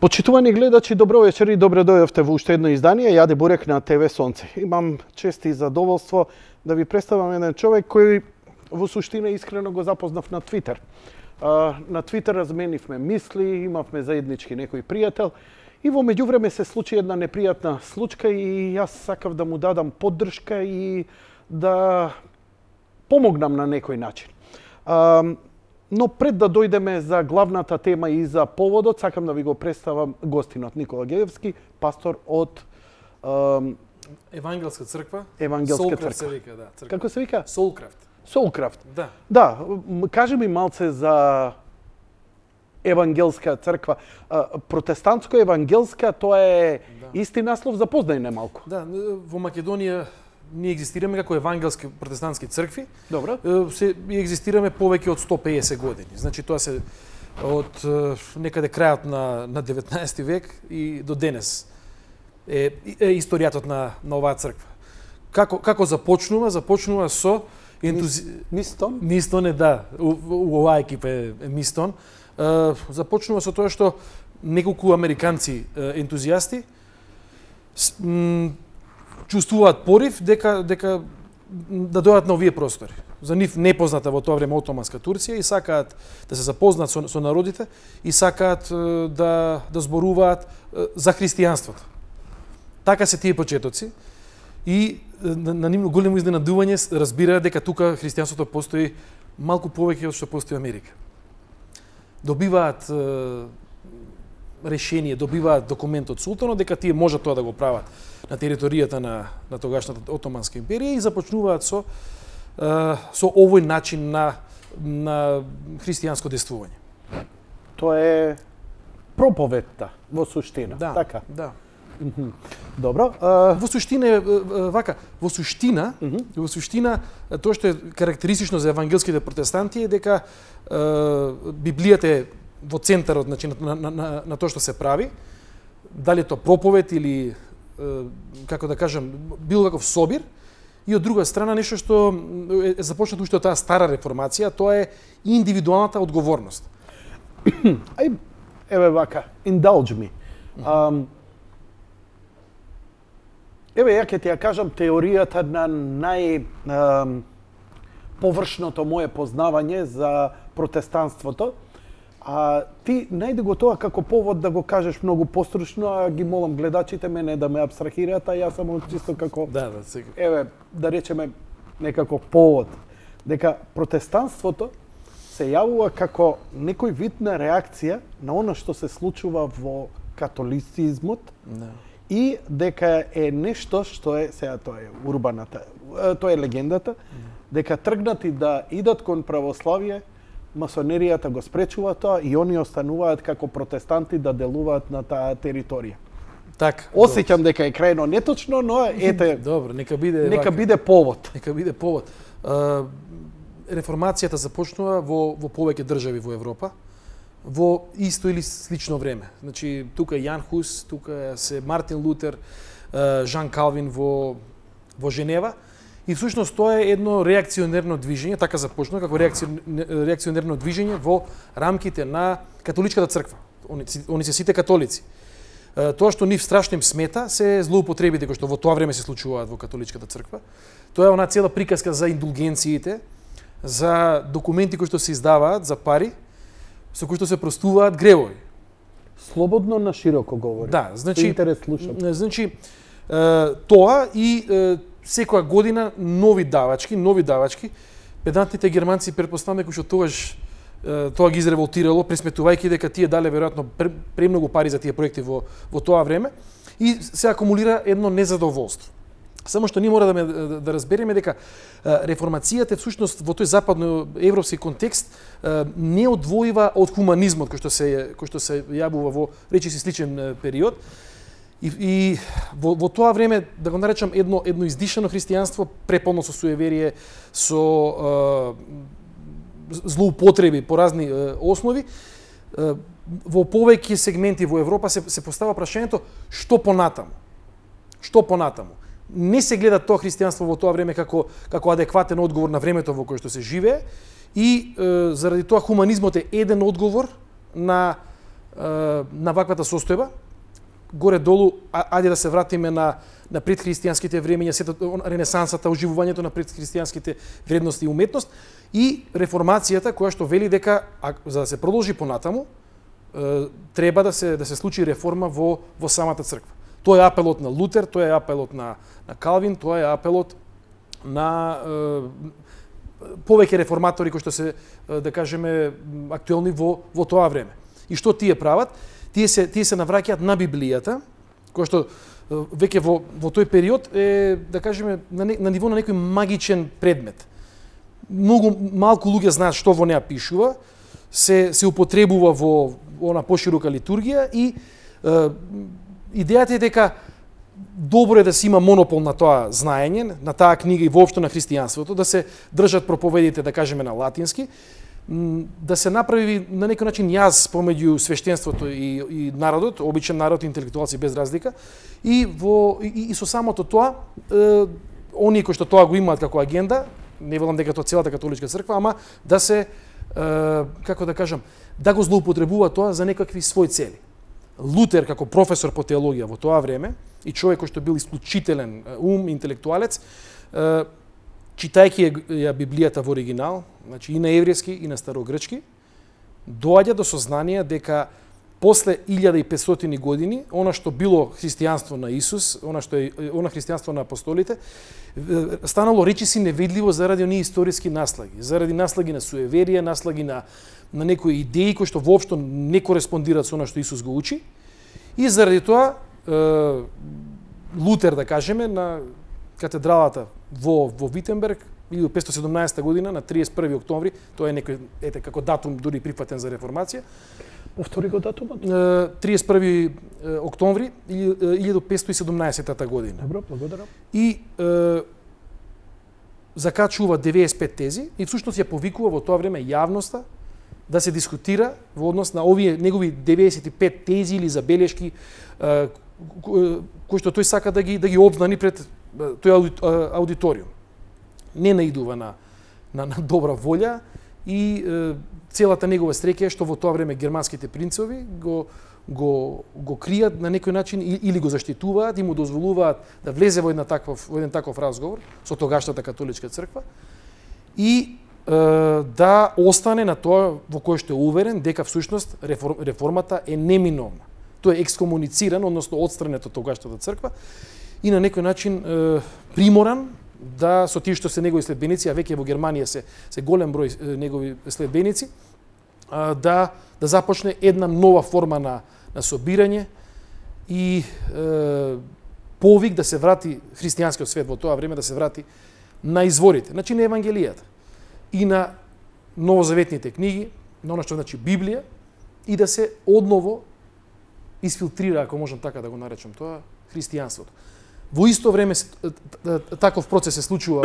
Почитувани гледачи, добро вечер и добре дојдовте во уште едно издание Јаде Бурек на ТВ Сонце. Имам чест и задоволство да ви представам еден човек кој во суштина искрено го запознав на Твитер. На Твитер разменивме мисли, имавме заеднички некој пријател и во меѓувреме се случи една непријатна случка и јас сакав да му дадам поддршка и да помогнам на некој начин. Но пред да дојдеме за главната тема и за поводот, сакам да ви го представам гостинот Никола Геевски, пастор од Евангелска црква. Евангелска Soulcraft црква. се вика, да, црква. Како се вика? Soulcraft. Soulcraft. Да. Да, кажи ми малце за Евангелска црква. Протестантско-евангелска, тоа е исти наслов, запознај не малку. Да, во Македонија ние екзистираме како евангелски протестантски цркви. Добро. Се екзистираме повеќе од 150 години. Значи тоа се од некаде крајот на 19 век и до денес е историјатот на оваа црква. Како започнува? Започнува со Мистон? Мистон е, да, у оваа екипа е Мистон. Започнува со тоа што неколку американци ентузијасти чувствуваат порив дека да дојдат на овие простори. За нив непозната во тоа време отоманска Турција и сакаат да се запознаат со народите и сакаат да зборуваат за христијанството. Така се тие почетоци и на нивно големо изненадување разбираат дека тука христијанството постои малку повеќе од што постои Америка. Добиваат решение, добиваат документ од султанот дека тие можат тоа да го прават на територијата на тогашната Отоманска империја и започнуваат со овој начин на христијанско действување. Тоа е проповедта во суштина, Да, така? да. Добро. Во суштина вака, во суштина тоа што е карактеристично за евангелските протестанти е дека Библијата е во центарот, значи на тоа што се прави, дали е тоа проповед или како да кажам, било каков собир, и од друга страна нешто што е започнато уште од таа стара реформација, тоа е индивидуалната одговорност. Еве вака, indulge me. Еве ја ќе ти ја кажам теоријата на површното мое познавање за протестанството. А ти најди го тоа како повод да го кажеш многу постручно, а ги молам гледачите мене да ме абстрахираат, а јас само чисто како Да, сега. еве да речеме некако повод дека протестанството се јавува како некој вид на реакција на она што се случува во католицизмот. Да. И дека е нешто што е, сега тоа е урбаната, тоа е легендата, дека тргнати да идат кон православие, масонеријата го спречува тоа и они остануваат како протестанти да делуваат на таа територија. Така. Осеќам дека е крајно неточно, но ете, Добро, нека биде повод. Нека биде повод. Реформацијата започнува во повеќе држави во Европа во исто или слично време. Значи тука е Јан Хус, тука се Мартин Лутер, Жан Калвин во Женева. И всушност тоа е едно реакционерно движење, така започнува како реакционерно движење во рамките на католичката црква. Они се сите католици. Тоа што нив страшно им смета се злоупотребите кои што во тоа време се случуваат во католичката црква. Тоа е она цела приказка за индулгенциите, за документи кои што се издаваат за пари, со кои што се простуваат гревови. Слободно на широко говори. Да, значи интерес слушам. Значи тоа и секоја година нови давачки. Педантните германци претпоставаме кои што тогаш тоа ги изреволтирало, пресметувајќи дека тие дале веројатно премногу пари за тие проекти во тоа време и се акумулира едно незадоволство. Само што ние мора да разбереме дека реформацијата всушност во тој западноевропски контекст не одвоива од хуманизмот кој што се јавува во речиси сличен период. И во тоа време, да го наречам, едно издишано христијанство, преполно со суеверие, со злоупотреби по разни основи, во повеќе сегменти во Европа се постава прашањето што понатаму. Што понатаму? Не се гледа тоа христијанство во тоа време како адекватен одговор на времето во кое што се живее и заради тоа хуманизмот е еден одговор на на ваквата состојба. Горе-долу, ајде да се вратиме на предхристијанските времења, ренесансата, оживувањето на предхристијанските вредности и уметност и реформацијата која што вели дека за да се продолжи понатаму треба да се случи реформа во самата црква. Тоа е апелот на Лутер, тоа е апелот на Калвин, тоа е апелот на повеќе реформатори кои што се, да кажеме, актуелни во тоа време. И што тие прават? Тие се навраќаат на Библијата, која што веќе во тој период е, да кажеме, на ниво на некој магичен предмет. Многу малку луѓе знаат што во неа пишува, се употребува во она поширока литургија и идејата е дека добро е да се има монопол на тоа знаење, на таа книга и воопшто на христијанството, да се држат проповедите, да кажеме, на латински, да се направи на некој начин јаз помеѓу свештенството и народот, обичен народ, интелектуалци без разлика, и со самото тоа, оние кои што тоа го имаат како агенда, не велам дека тоа целата католичка црква, ама да се, како да кажам, да го злоупотребува тоа за некакви своји цели. Лутер како професор по теологија во тоа време и човек кој што бил исклучителен ум, интелектуалец, читајќи ја Библијата во оригинал, значи и на еврејски и на старогрчки, доаѓа до сознание дека после 1500 години, она што било христијанство на Исус, она христијанство на апостолите, станало речиси невидливо заради оние историски наслаги, заради наслаги на суеверие, наслаги на некои идеи кои што воопшто не кореспондираат со она што Исус го учи. И заради тоа Лутер, да кажеме, на катедралата во Витенберг 1517 година на 31 октомври, тоа е некој како датум дури прифатен за реформација. Повтори го датумот? 31 октомври 1517 година. Добро, благодарам. И закачува 95 тези и всушност ја повикува во тоа време јавноста да се дискутира во однос на овие негови 95 тези или забелешки кои што тој сака да ги обзнани пред тој аудиториум. Не наидува на добра волја и целата негова среќа е што во тоа време германските принцови го кријат на некој начин или го заштитуваат и му дозволуваат да влезе во еден таков разговор со тогашната католичка црква и да остане на тоа во кое што е уверен дека всушност реформата е неминовна. Тој е екскомунициран, односно отстранет од тогашната црква и на некој начин приморан да со тие што се негови следбеници, а веќе во Германија се голем број негови следбеници, да започне една нова форма на собирање и повик да се врати христијанскиот свет во тоа време, да се врати на изворите, значи на Евангелијата и на новозаветните книги, на она што значи Библија, и да се одново изфилтрира, ако можам така да го наречам тоа, христијанството. Во исто време таков процес се случува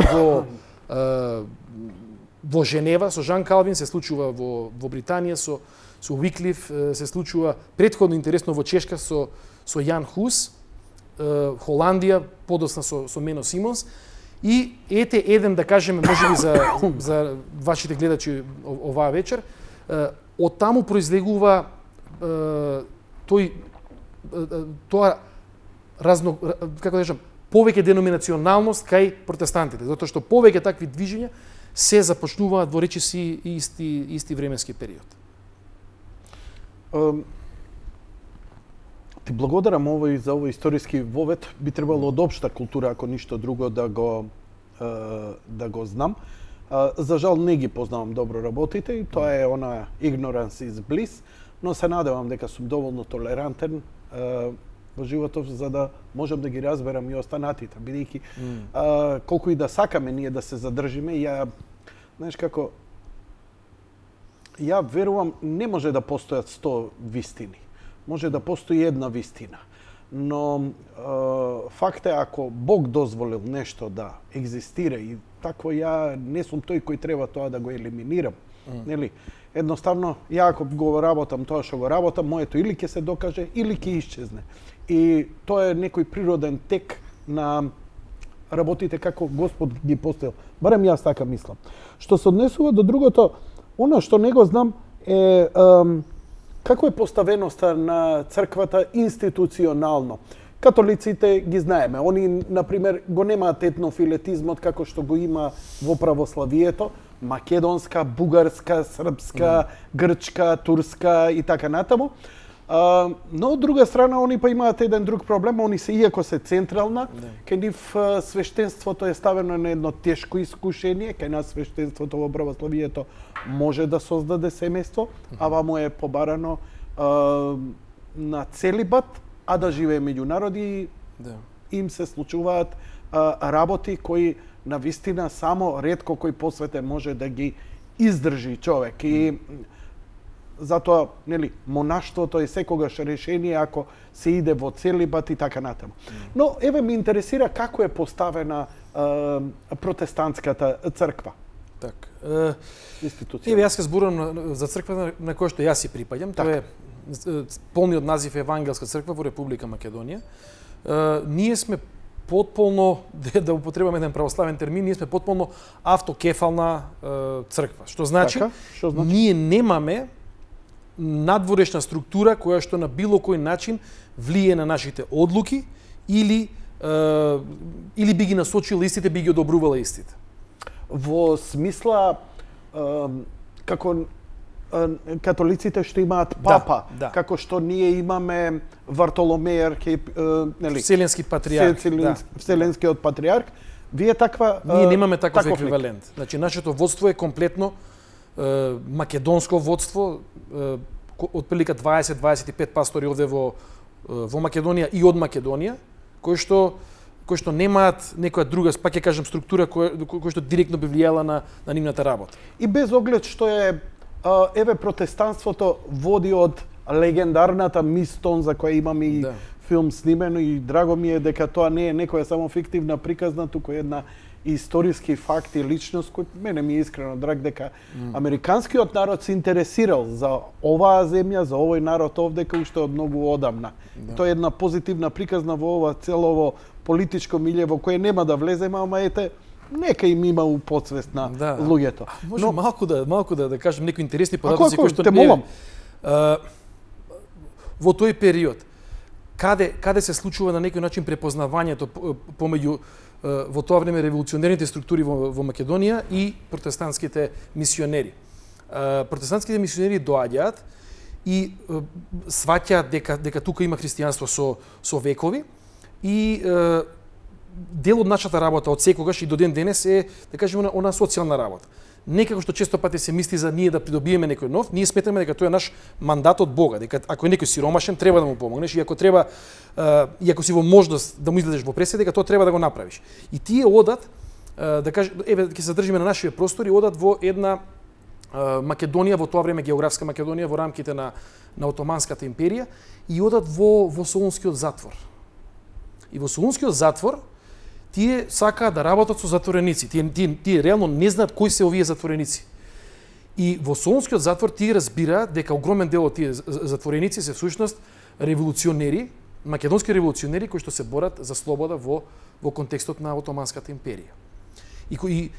во Женева со Жан Калвин, се случува во Британија со Уиклиф, се случува претходно интересно во Чешка со Јан Хус, Холандија подоцна со Мено Симонс и ете еден, да кажеме, можеби за вашите гледачи оваа вечер, од таму произлегува тоа како да кажам, повеќе деноминационалност кај протестантите, затоа што повеќе такви движења се започнуваат во речиси исти временски период. Ти благодарам за овој историски вовед. Би требало од општа култура, ако ништо друго, да го знам. За жал не ги познавам добро работите и тоа е она ignorance is bliss, но се надевам дека сум доволно толерантен во животот за да можам да ги разберам и останатите, бидејќи колку и да сакаме ние да се задржиме, знаеш како, ја верувам не може да постојат 100 вистини. Може да постои една вистина. Но факт е ако Бог дозволил нешто да екзистира и такво ја не сум тој кој треба тоа да го елиминирам, нели? Едноставно, ја ако го работам тоа што го работам, моето или ќе се докаже, или ќе исчезне. И тоа е некој природен тек на работите како Господ ги поставил. Барем јас така мислам. Што се однесува до другото, она што не го знам е Како е поставеноста на црквата институционално? Католиците ги знаеме. Они, например, го немаат етнофилетизмот како што го има во православието. Македонска, бугарска, српска, грчка, турска и така натаму. Но од друга страна, они па имаат еден друг проблем. Они се, иако се централна, кај нив свештенството е ставено на едно тешко искушение. Кај нас свештенството во православието може да создаде семејство, а ваму е побарано на целибат, а да живее меѓу народи, им се случуваат работи кои на вистина само ретко кој посветен може да ги издржи човек. И затоа, нели, монаштвото е секогаш решение ако се иде во целибат и така натаму. Но еве ме интересира како е поставена протестантската црква. Так. Институција. Еве јас ќе зборувам за црквата на која што јас си припаѓам. Тоа е полниот назив Евангелска црква во Република Македонија. Ние сме потполно, да употребам еден православен термин, ние сме потполно автокефална црква. Што значи, ние немаме надворешна структура која што на било кој начин влие на нашите одлуки или би ги насочила истите, би ги одобрувала истите. Во смисла како католиците што имаат папа, како што ние имаме Вартоломеј нели, Вселенски патриарх, Вселенскиот патриарх, вие таква ние немаме таков еквивалент. Значи нашето водство е комплетно македонско водство, отприлика 20-25 пастори овде во Македонија и од Македонија, кои што немаат некоја друга, пак ќе кажам, структура која што директно би влијала на нивната работа. И без оглед што е еве протестанството води од легендарната Мис Тон за која имаме и филм снимено и драго ми е дека тоа не е некоја само фиктивна приказна, туку една историски факт и личност кој мене ми е искрено драг дека американскиот народ се интересирал за оваа земја, за овој народ овде кој уште од многу одамна. Тоа е една позитивна приказна во ова целово политичко милје во кое нема да влеземе, ама ете нека им има у подсвест на луѓето. Може малку да кажем некои интересни податоци кои што те молам. Во тој период каде се случува на некој начин препознавањето помеѓу во тоа време револуционерните структури во Македонија и протестантските мисионери. Протестантските мисионери доаѓаат и сваќаат дека тука има христијанство со векови и дел од нашата работа од секогаш и до ден денес е, да кажеме, она социјална работа. Некако што често пати се мисли за ние да придобиеме некој нов, ние сметаме дека тоа е наш мандат од Бога, дека ако е некој сиромашен треба да му помогнеш и ако треба и ако си во можност да му излезеш во пресед, дека тоа треба да го направиш. И тие одат, да кажем, еве ќе се држиме на нашите простори, одат во една Македонија, во тоа време географска Македонија во рамките на Отоманската империја и одат во Солунскиот затвор. И во Солунскиот затвор тие сакаат да работат со затвореници. Тие реално не знаат кои се овие затвореници. И во Солунскиот затвор тие разбираат дека огромен дел од тие затвореници се всушност револуционери, македонски револуционери кои што се борат за слобода во контекстот на Отоманската империја. И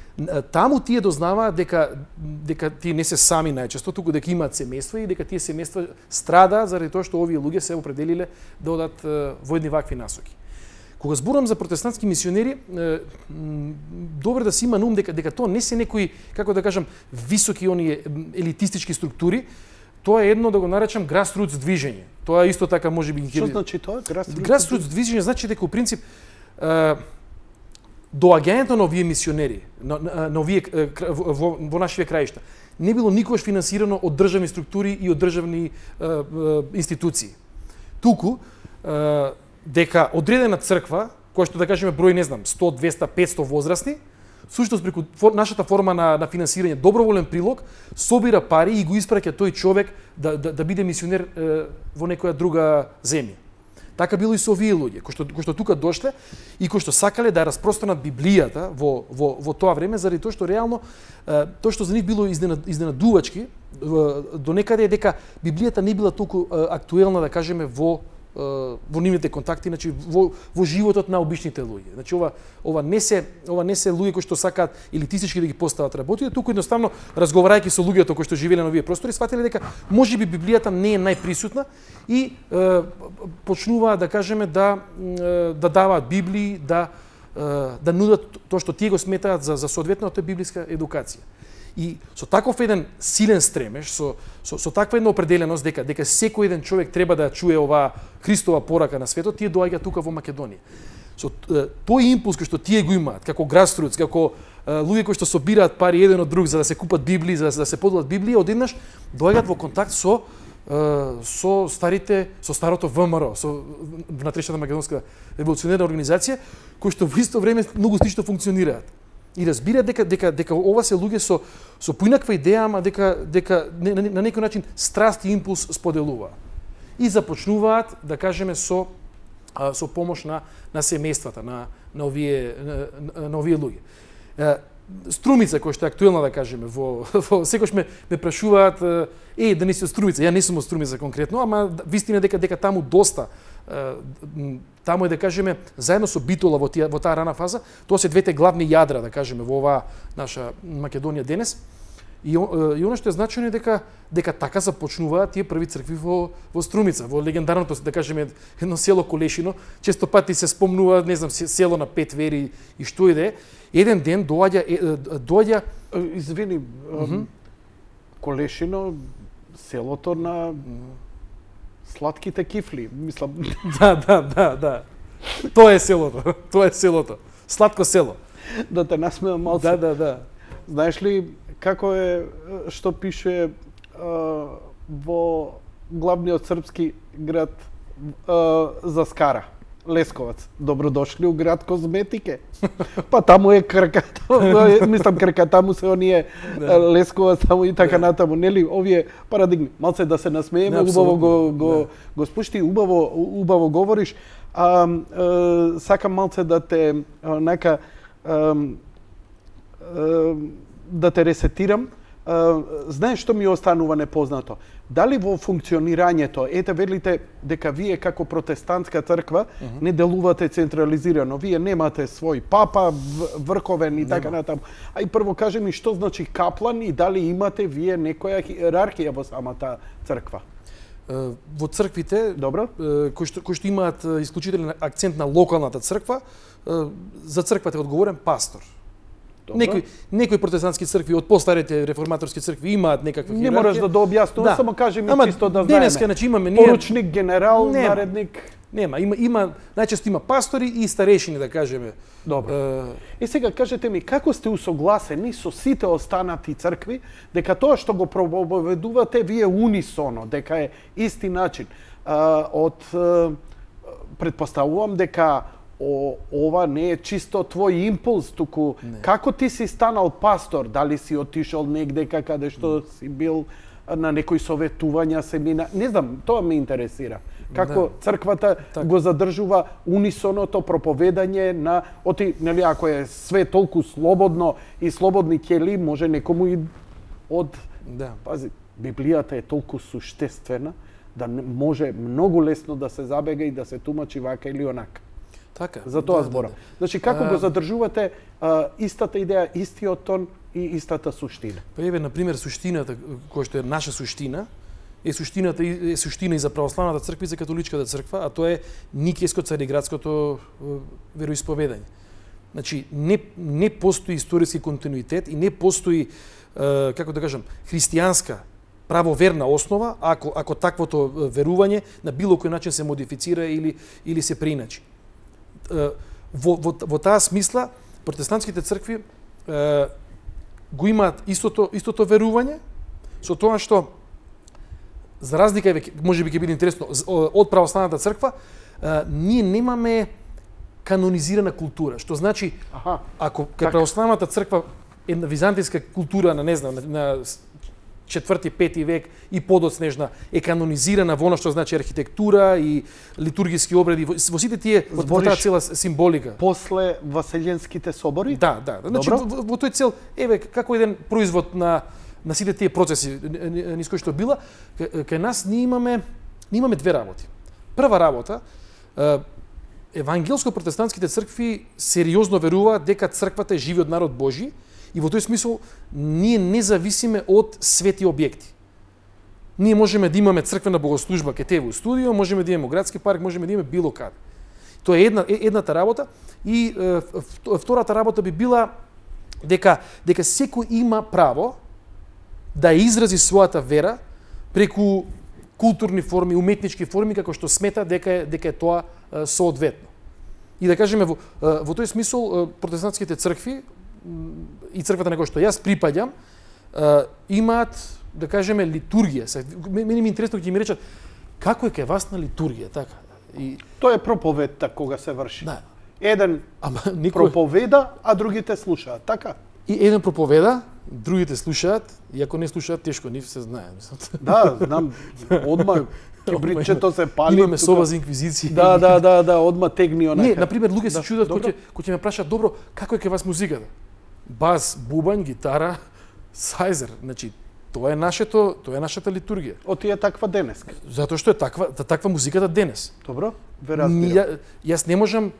таму тие дознаваат дека тие не се сами најчесто, туку дека имаат семејства и дека тие семејства страдаат заради тоа што овие луѓе се определиле да одат во едни вакви насоки. Кога зборувам за протестантски мисионери, добро да се има на ум дека тоа не се некои, како да кажам, високи оние елитистички структури, тоа е едно, да го наречам, grassroots движење. Тоа исто така може би... Што значи тоа? Grassroots движење значи дека у принцип доаѓањето на овие мисионери, на овие во нашите краишта, не било никогаш финансирано од државни структури и од државни институции. Туку дека одредена црква, која што да кажеме број, не знам, 100, 200, 500 возрастни, всушност преку нашата форма на финансирање, доброволен прилог, собира пари и го испраќа тој човек да биде мисионер во некоја друга земја. Така било и со овие луѓе, кои што тука дошле и кои што сакале да распространат Библијата во тоа време, заради тоа што реално тоа што за нив било изненадувачки, до некаде е дека Библијата не била толку актуелна, да кажеме, во во нивните контакти, значи во животот на обичните луѓе. Значи ова не се луѓе кои што сакаат елитистички да ги постават работи, туку едноставно разговарајќи со луѓето кои што живееле на овие простори, сватиле дека можеби Библијата не е најприсутна и почнуваат да кажеме да даваат Библии, да нудат тоа што тие го сметаат за соодветната библиска едукација. И со таков еден силен стремеж, со таква една определеност дека секој еден човек треба да чуе оваа Христова порака на светот, тие доаѓаат тука во Македонија. Со тој импулс кој што тие го имаат, како грасруц, како луѓе кои што собираат пари еден од друг за да се купат Библии, за да се поделат Библии, одеднаш доаѓаат во контакт со старото ВМРО, со внатрешната македонска револуционерна организација, кои што во исто време многу слично функционираат. И разбираат дека ова се луѓе со поинаква идеја, ама дека на некој начин страст и импулс споделуваат. И започнуваат, да кажеме, со помош на семејствата, на овие луѓе. Струмица, која што е актуелна, да кажеме, секојаш ме прашуваат да не си од Струмица. Ја не сум од Струмица конкретно, ама вистина дека таму доста таму е, да кажеме, заедно со Битола во таа рана фаза, тоа се двете главни јадра, да кажеме, во оваа наша Македонија денес. И оно што е значено е дека така започнуваат тие први цркви во Струмица, во легендарното, да кажеме, едно село Колешино. Често пати се спомнува, не знам, село на 5 вери и што и да е. Еден ден доаѓа извини, Колешино, селото на сладките кифли, мислам. Да. Тоа е селото. Сладко село. Да те насмеам малце. Да. Знаеш ли како е што пише во главниот српски град за Скара? Лесковац. Добродошли у град козметике. Па таму е крката му се оние Лесковац таму и така натаму, нели, овие парадигми. Малце да се насмееме, убаво го спушти, убаво говориш. Сакам малце да те да те ресетирам. Знаеш што ми останува непознато? Дали во функционирањето, ете велите дека вие како протестантска црква не делувате централизирано, вие немате свој папа, врховен и така натаму. А и прво кажи ми што значи каплан и дали имате вие некоја иерархија во самата црква? Во црквите, добро, кои што имаат исклучителен акцент на локалната црква, за црквата е одговорен пастор. Некои протестантски цркви од постарите реформаторски цркви имаат некаква иерархија. Не мораш да дообјаснуваш, само кажи ми чисто да знаеме. Денеска, значи, имаме поручник, генерал, наредник. Нема, најчесто има пастори и старешини, да кажеме. Добро. И сега кажете ми, како сте усогласени со сите останати цркви дека тоа што го проповедувате вие унисоно, дека е исти начин? Предпоставувам дека ова не е чисто твој импулс, туку како ти си станал пастор, дали си отишол негде каде што си бил на некои советувања, семина, не знам, тоа ме интересира. Како црквата го задржува унисоното проповедање на нели, ако е све толку слободно и слободни ќели, може некому и пази, Библијата е толку суштествена да може многу лесно да се забега и да се тумачи вака или онака. Така. За тоа зборам. Значи, како го задржувате истата идеја, истиот тон и истата суштина? Па еве, например, суштината, која што е наша суштина, е суштина и за православната црква и за католичката црква, а тоа е Никејско-цариградското вероисповедање. Значи, не постои историски континуитет и не постои, како да кажам, христијанска правоверна основа, ако таквото верување на било кој начин се модифицира или се преиначи. Во таа смисла, протестантските цркви го имаат истото верување, со тоа што, за разлика, може би ќе биде интересно, од православната црква, ние немаме канонизирана култура, што значи, ако православната црква е византијска култура на, не знам, на 4-5 век и подоцнежна е канонизирана во она што значи архитектура и литургиски обреди, во сите тие, во таа цела символика. После Васеленските собори? Да. Значи, во тој цел, еве, како еден производ на сите тие процеси низ кои што била, кај нас ние имаме две работи. прва работа, евангелско-протестантските цркви сериозно веруваат дека црквата е живиот народ Божи и во тој смисол ние не зависиме од свети објекти. Ние можеме да имаме црквена богослужба ке тебе во студио, можеме да имаме градски парк, можеме да имаме било каде. Тоа е едната работа и втората работа би била дека секој има право да изрази својата вера преку културни форми, уметнички форми како што смета дека е тоа соодветно. И да кажеме во тој смисол протестантските цркви и црквата на која што јас припаѓам имаат, да кажеме, литургија. Мене ми интересно ќе ми речат како е кај вас на литургија, така. И Тоа е проповедта кога се врши. да, Еден проповеда, а другите слушаат, така? и еден проповеда, другите слушаат, и ако не слушаат, тешко нив се знае. Да, знам, одма кибритчето се пали. Имаме соба за инквизиција. Да, одма тегни онака. Не, например, луѓе се чудат добро. кој ќе ме прашаат, добро, како е кај вас музиката? Бас, бубањ, гитара, сајзер, значи тоа е нашата литургија. Оти е таква денеска. Затоа што е таква музиката денес. Добро? Ве разбирам. Јас не можам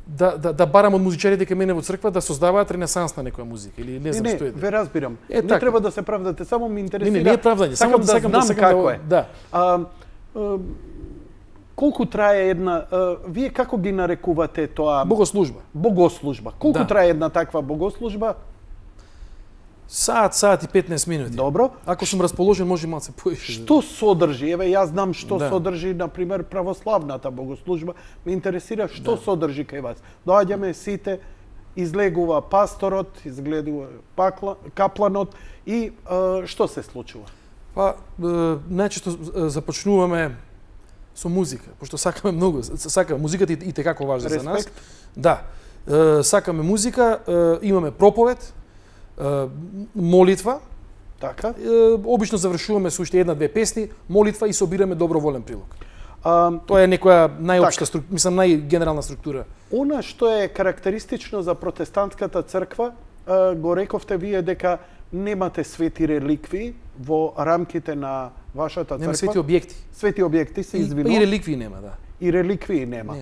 да барам од музичарите кај мене во црква да создаваат ренесансна некоја музика или не знам што е. Ве разбирам. Е, Не така. треба да се правдате, само ми интересира. Не е правдање, само да знам како е. Да. Колку трае една, вие како ги нарекувате тоа? Богослужба. Колку Да. трае една таква богослужба? Саат и 15 минути. Добро. Ако сум расположен, може малце поише. Што содржи? Еве, јас знам што Да. содржи, на пример, православната богослужба. Ме интересира што содржи кај вас. Доаѓаме сите, излегува пасторот, изгледува капланот и што се случува? Па, најчесто започнуваме со музика, пошто сакаме многу, музиката и текако важна за нас. Респект. Да. Сакаме музика, имаме проповед, молитва. Така? Обично завршуваме со уште една-две песни, молитва и собираме доброволен прилог. А, Тоа е некоја најопшта структура, мислам најгенерална структура. Она што е карактеристично за протестантската црква, го рековте вие дека немате свети реликви во рамките на вашата црква. Нема свети објекти. Свети објекти се извинувам. И реликвии нема, да. И реликвии нема.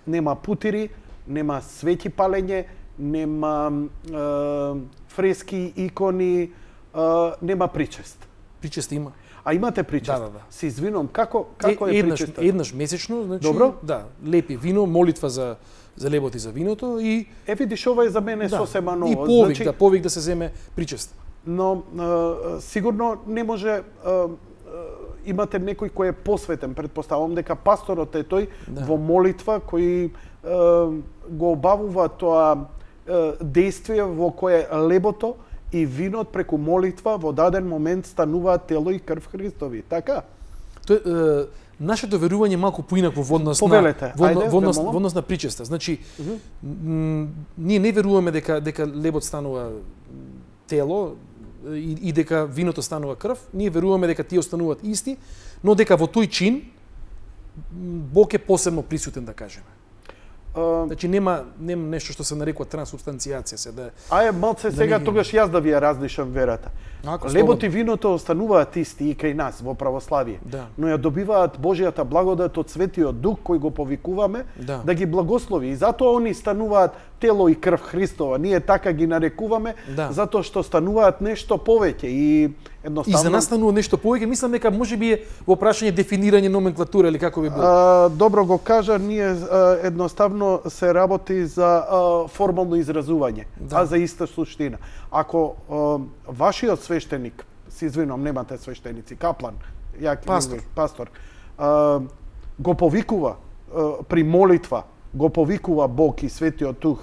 Нема путири, нема свети палење, нема фрески, икони, нема причест. Причест има. А имате причест? Да. Се извинувам, како е причеста? Еднаш месечно, значи, Добро. да, лепи вино, молитва за лебот и за виното и видиш, ова е за мене сосема ново. И повик, Значи, повик да се земе причест. Но сигурно не може имате некој кој е посветен, претпоставувам дека пасторот е тој во молитва кој го обавува тоа действие во кое лебото и винот преку молитва во даден момент стануваат тело и крв Христови, така? Нашето верување е малку поинакво во однос Повелете, во однос на причеста. Значи, ние не веруваме дека лебот станува тело и дека виното станува крв. Ние веруваме дека тие остануваат исти, но дека во тој чин Бог е посебно присутен, да кажеме. Значи нема нешто што се нарекува трансубстанцијација се да. Малце сега тогаш јас да ви ја различам верата. Лебот и виното остануваат исти и кај нас во православие, но ја добиваат Божјата благодат од Светиот Дух кој го повикуваме да ги благослови и затоа они стануваат тело и крв Христова. Ние така ги нарекуваме затоа што стануваат нешто повеќе и едноставно. И за нас станува нешто повеќе, мислам дека можеби е во прашање дефинирање номенклатура или како би било. Добро го кажа, ние едноставно се работи за формално изразување, а за иста суштина. Ако вашиот свештеник, се извинувам, немате свештеници, каплан, пастор, го повикува при молитва, го повикува Бог и Светиот Дух,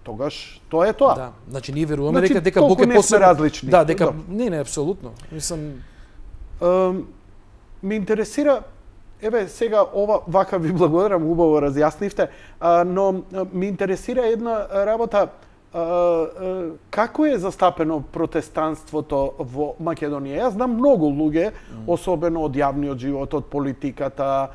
тогаш тоа е тоа. Да, значи ние веруваме дека Бог е посебно различни. Да, дека не, апсолутно. Мислам ме интересира, еве сега ова вака ви благодарам, убаво разјаснивте, но ме интересира една работа. Како е застапено протестанството во Македонија? Јас знам многу луѓе, особено од јавниот живот, од политиката,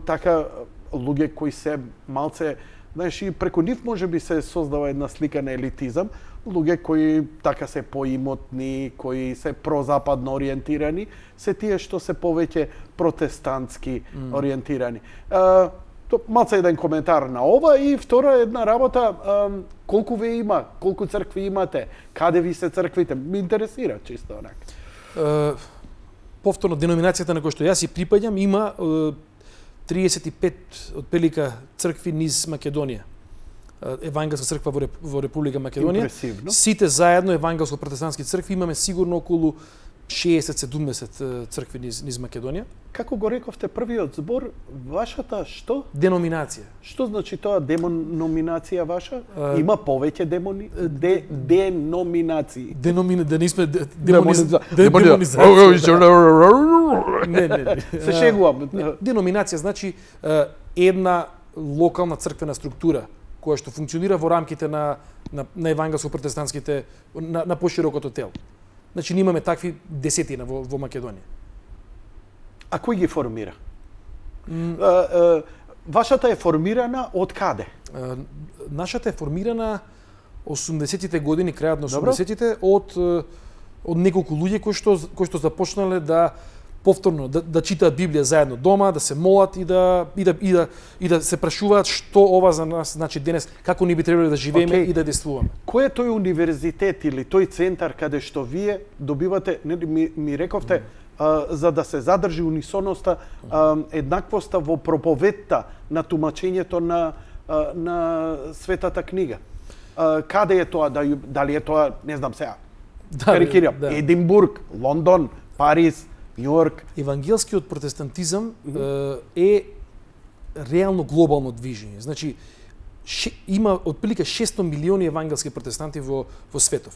така луѓе кои се малце Знаеш, и преку нив може би се создава една слика на елитизам, луѓе кои така се поимотни, кои се прозападно ориентирани, се тие што се повеќе протестантски ориентирани. Малце еден коментар на ова и втора една работа, колку ве има, колку цркви имате, каде ви се црквите, ми интересира чисто онака. Повторно, деноминацијата на која што јас си припаѓам има 35 отприлика цркви низ Македонија. Евангелска црква во Република Македонија. Импресивно. Сите заедно евангелско-протестантски цркви имаме сигурно околу 60-70 цркви низ Македонија. Како го рековте првиот збор, вашата што? Деноминација. Што значи тоа деноминација ваша? Има повеќе деноминации. Да не сме Не. Се шегувам. Деноминација значи една локална црквена структура која што функционира во рамките на евангелско-протестантските на поширокото тело. Значи имаме такви десетина во Македонија. А кој ги формира? Вашата е формирана од каде? Нашата е формирана 80-тите години, крајот на 80-тите од неколку луѓе кои што започнале да повторно да читаат Библија заедно дома, да се молат и да се прашуваат што ова за нас значи денес, како ни би требало да живееме и да действуваме. Кој е тој универзитет или тој центар каде што вие добивате, ми рековте, за да се задржи унисоноста, еднаквоста во проповедта на тумачењето на Светата книга? Каде е тоа? Дали е тоа, не знам сега, карикирам, Единбург, Лондон, Париз, Њујорк? Евангелскиот протестантизам е реално глобално движење. Значи, има отприлика 600 милиони евангелски протестанти во светов.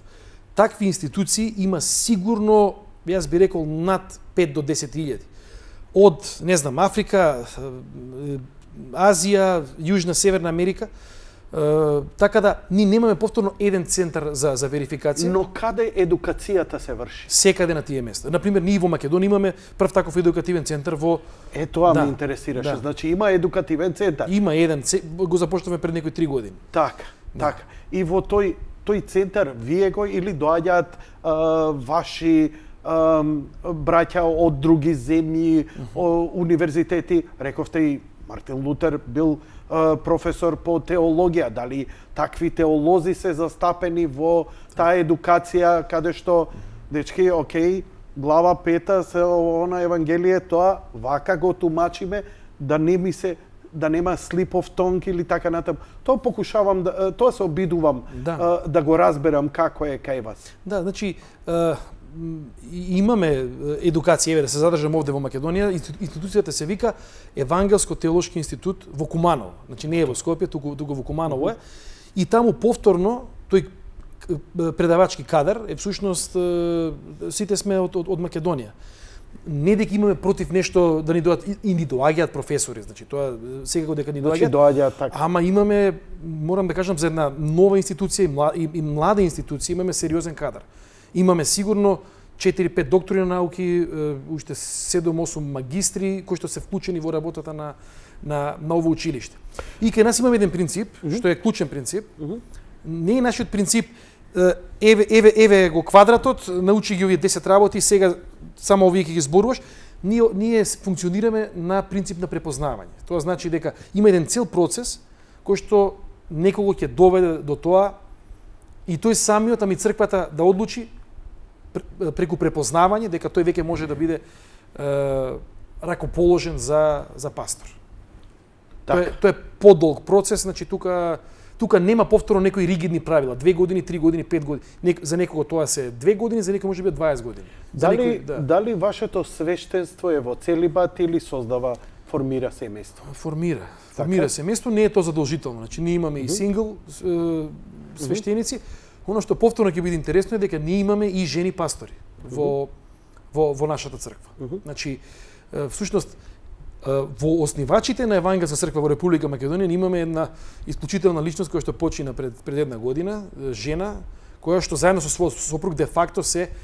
Такви институции има сигурно, јас би рекол, над 5 до 10 илјади. Од, не знам, Африка, Азија, Јужна, Северна Америка. Така да, ние немаме повторно еден центар за верификација. Но каде едукацијата се врши? Секаде на тие места. Например, ние во Македонија имаме прв таков едукативен центар во... Тоа ме интересираше. Значи има едукативен центар. Има еден, го започнавме пред некои 3 години. Така. И во тој центар вие го или доаѓаат ваши браќа од други земји, универзитети, рековте и Мартин Лутер бил професор по теологија, дали такви теолози се застапени во таа едукација каде што дечки, окей, глава 5 се она евангелие, тоа вака го тумачиме да нема slip of tongue или така натаму. Тоа покушавам тоа се обидувам да го разберам како е кај вас. Да, значи имаме едукација, да се задржам овде во Македонија, институцијата се вика Евангелско-теолошки институт во Куманово. Значи не е во Скопје, туку во Куманово е. И таму повторно тој предавачки кадар е всушност сите сме од Македонија. Не дека имаме против нешто да ни доаѓаат и ни доаѓаат професори, значи тоа секако дека ни доаѓаат. Така. Ама имаме, морам да кажам, за една нова институција и млада институција имаме сериозен кадар. Имаме сигурно 4-5 доктори на науки, уште 7-8 магистри кои што се вклучени во работата на ово училиште. И кај нас имаме еден принцип, што е клучен принцип. Не е нашиот принцип еве го квадратот, научи ги овие 10 работи, сега само овие ќе ги зборуваш. Ние функционираме на принцип на препознавање. Тоа значи дека има еден цел процес кој што некого ќе доведе до тоа и тој самиот, ами црквата да одлучи преку препознавање дека тој веќе може да биде ракоположен за пастор. Тоа е подолг процес, значи тука нема повторно некои ригидни правила, 2 години, 3 години, 5 години. За некого тоа се 2 години, за некој може би 20 години. Дали вашето свештенство е во целибат или формира семејство? Формира семејство, не е тоа задолжително. Значи ние имаме и сингл свештеници. Оно што повторно ќе биде интересно е дека ние имаме и жени пастори во нашата црква. Значи всушност во основачите на Евангелска црква во Република Македонија имаме една исклучителна личност која што почина пред една година, жена, која што заедно со својот сопруг де факто се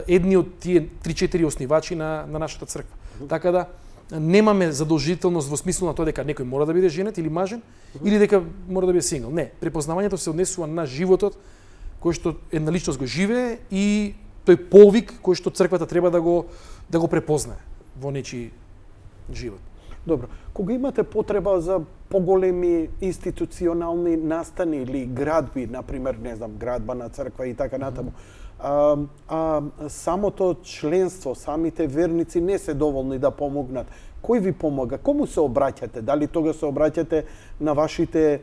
едни од тие 3-4 основачи на нашата црква. Така да немаме задолжителност во смисло на тоа дека некој мора да биде женет или мажен, или дека мора да биде сингл. Не, препознавањето се однесува на животот кој што една личност го живее и тој повик кој што црквата треба да го препознае во нечи живот. Добро. Кога имате потреба за поголеми институционални настани или градби, например, не знам, градба на црква и така натаму, самото членство, самите верници не се доволни да помогнат. Кој ви помага? Кому се обраќате? Дали тога се обраќате на вашите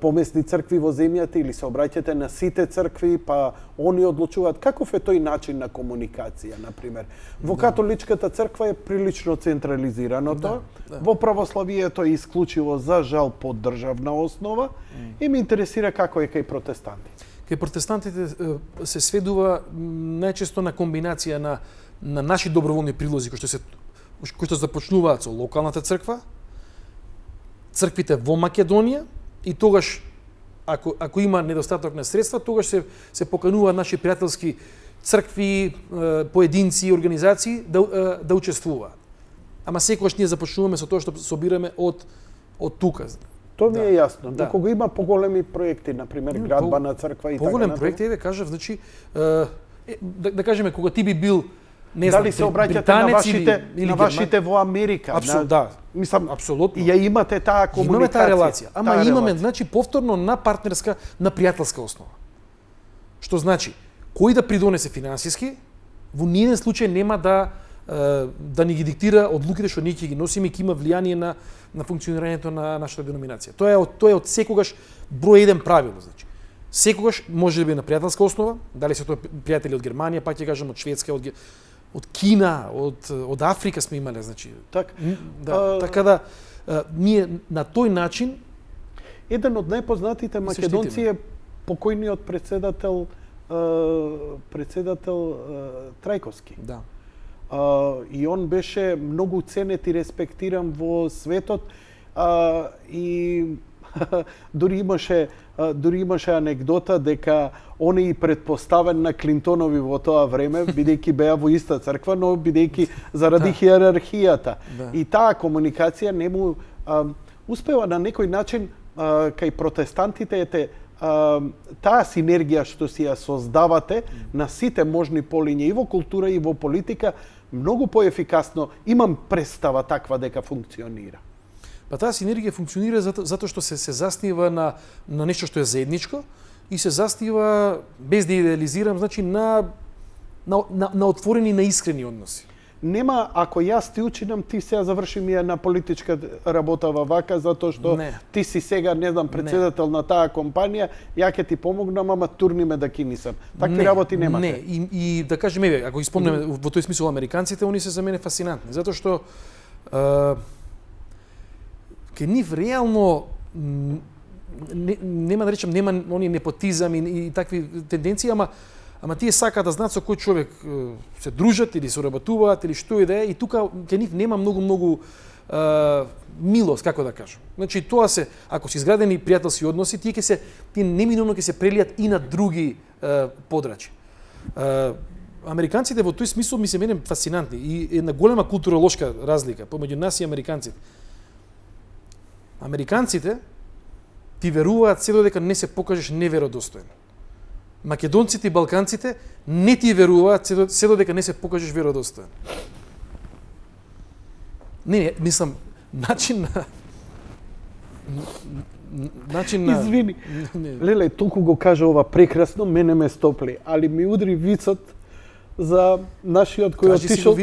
помесни цркви во земјата или се обраќате на сите цркви, па они одлучуваат? Каков е тој начин на комуникација, например? Во католичката црква е прилично централизирано тоа, во православието е исклучиво за жал по државна основа и ме интересира како е кај протестантите. Кај протестантите се сведува најчесто на комбинација на наши доброволни прилози кои што започнуваат со локалната црква, црквите во Македонија, и тогаш, ако има недостаток на средства, тогаш се покануваат наши пријателски цркви, поединци и организации да учествуваат. Ама секогаш ние започнуваме со тоа што собираме од тука. Тоа ми е јасно. Да. Кога има поголеми проекти, например, градба на црква и така натаму. Поголем проект, еве кажав, значи да кажеме кога ти би бил не знам, дали се обраќате на вашите во Америка? Да. Мислам, апсолутно. Ја имате таа комуникација. Имаме таа релација. Ама имаме, значи, повторно на партнерска, на пријателска основа. Што значи, кој да придонесе финансиски, во ниеден случај нема да ни ги диктира одлуките што ние ќе ги носиме и ќе има влијание на функционирањето на нашата деноминација. Тоа е од секогаш број 1 правило, значи. Секогаш може да биде на пријателска основа, дали се тоа пријатели од Германија, пак ќе кажам од Шведска, од Кина, од Африка сме имале, значи. Така да ние на тој начин еден од најпознатите македонци е покојниот председател Трајковски. Да. И он беше многу ценет и респектиран во светот и дури имаше анегдота дека он е и предпоставен на Клинтонови во тоа време, бидејќи беа во иста црква, но бидејќи заради хиерархијата. И таа комуникација не му успева на некој начин кај протестантите таа синергија што си ја создавате на сите можни полиња и во култура и во политика многу поефикасно, имам представа таква дека функционира. Па таа синергија функционира затоа што се заснива на нешто што е заедничко и се заснива, без да идеализирам, значи на отворени, на искрени односи. Нема, ако јас ти учинам, ти сега заврши ми на политичка работа вака, затоа што ти си сега, не знам, председател на таа компанија, ја ќе ти помогнам, ама турни ме да кинисам. Такви работи немате. Не, и да кажеме, ако ги спомнеме во тој смисол американците, они се за мене фасцинантни, затоа што ке нив реално нема да речем, нема они непотизам и такви тенденции, ама тие сакаат да знаат со кој човек се дружат или соработуваат или што и да е, и тука ке нив нема многу милост, како да кажам. Значи тоа се, ако се изградени пријателски односи, тие неминовно ќе се прелијат и на други подрачја. Американците во тој смисол ми се мене фасцинантни и една голема културолошка разлика помеѓу нас и американците. Американците ти веруваат се додека не се покажеш неверодостоен. Македонците и балканците не ти веруваат се додека не се покажеш веродостоен. Не, мислам, начин на... Извини. Леле, толку го кажа ова прекрасно, мене ме стопли, али ми удри вицот за нашиот кој отишол...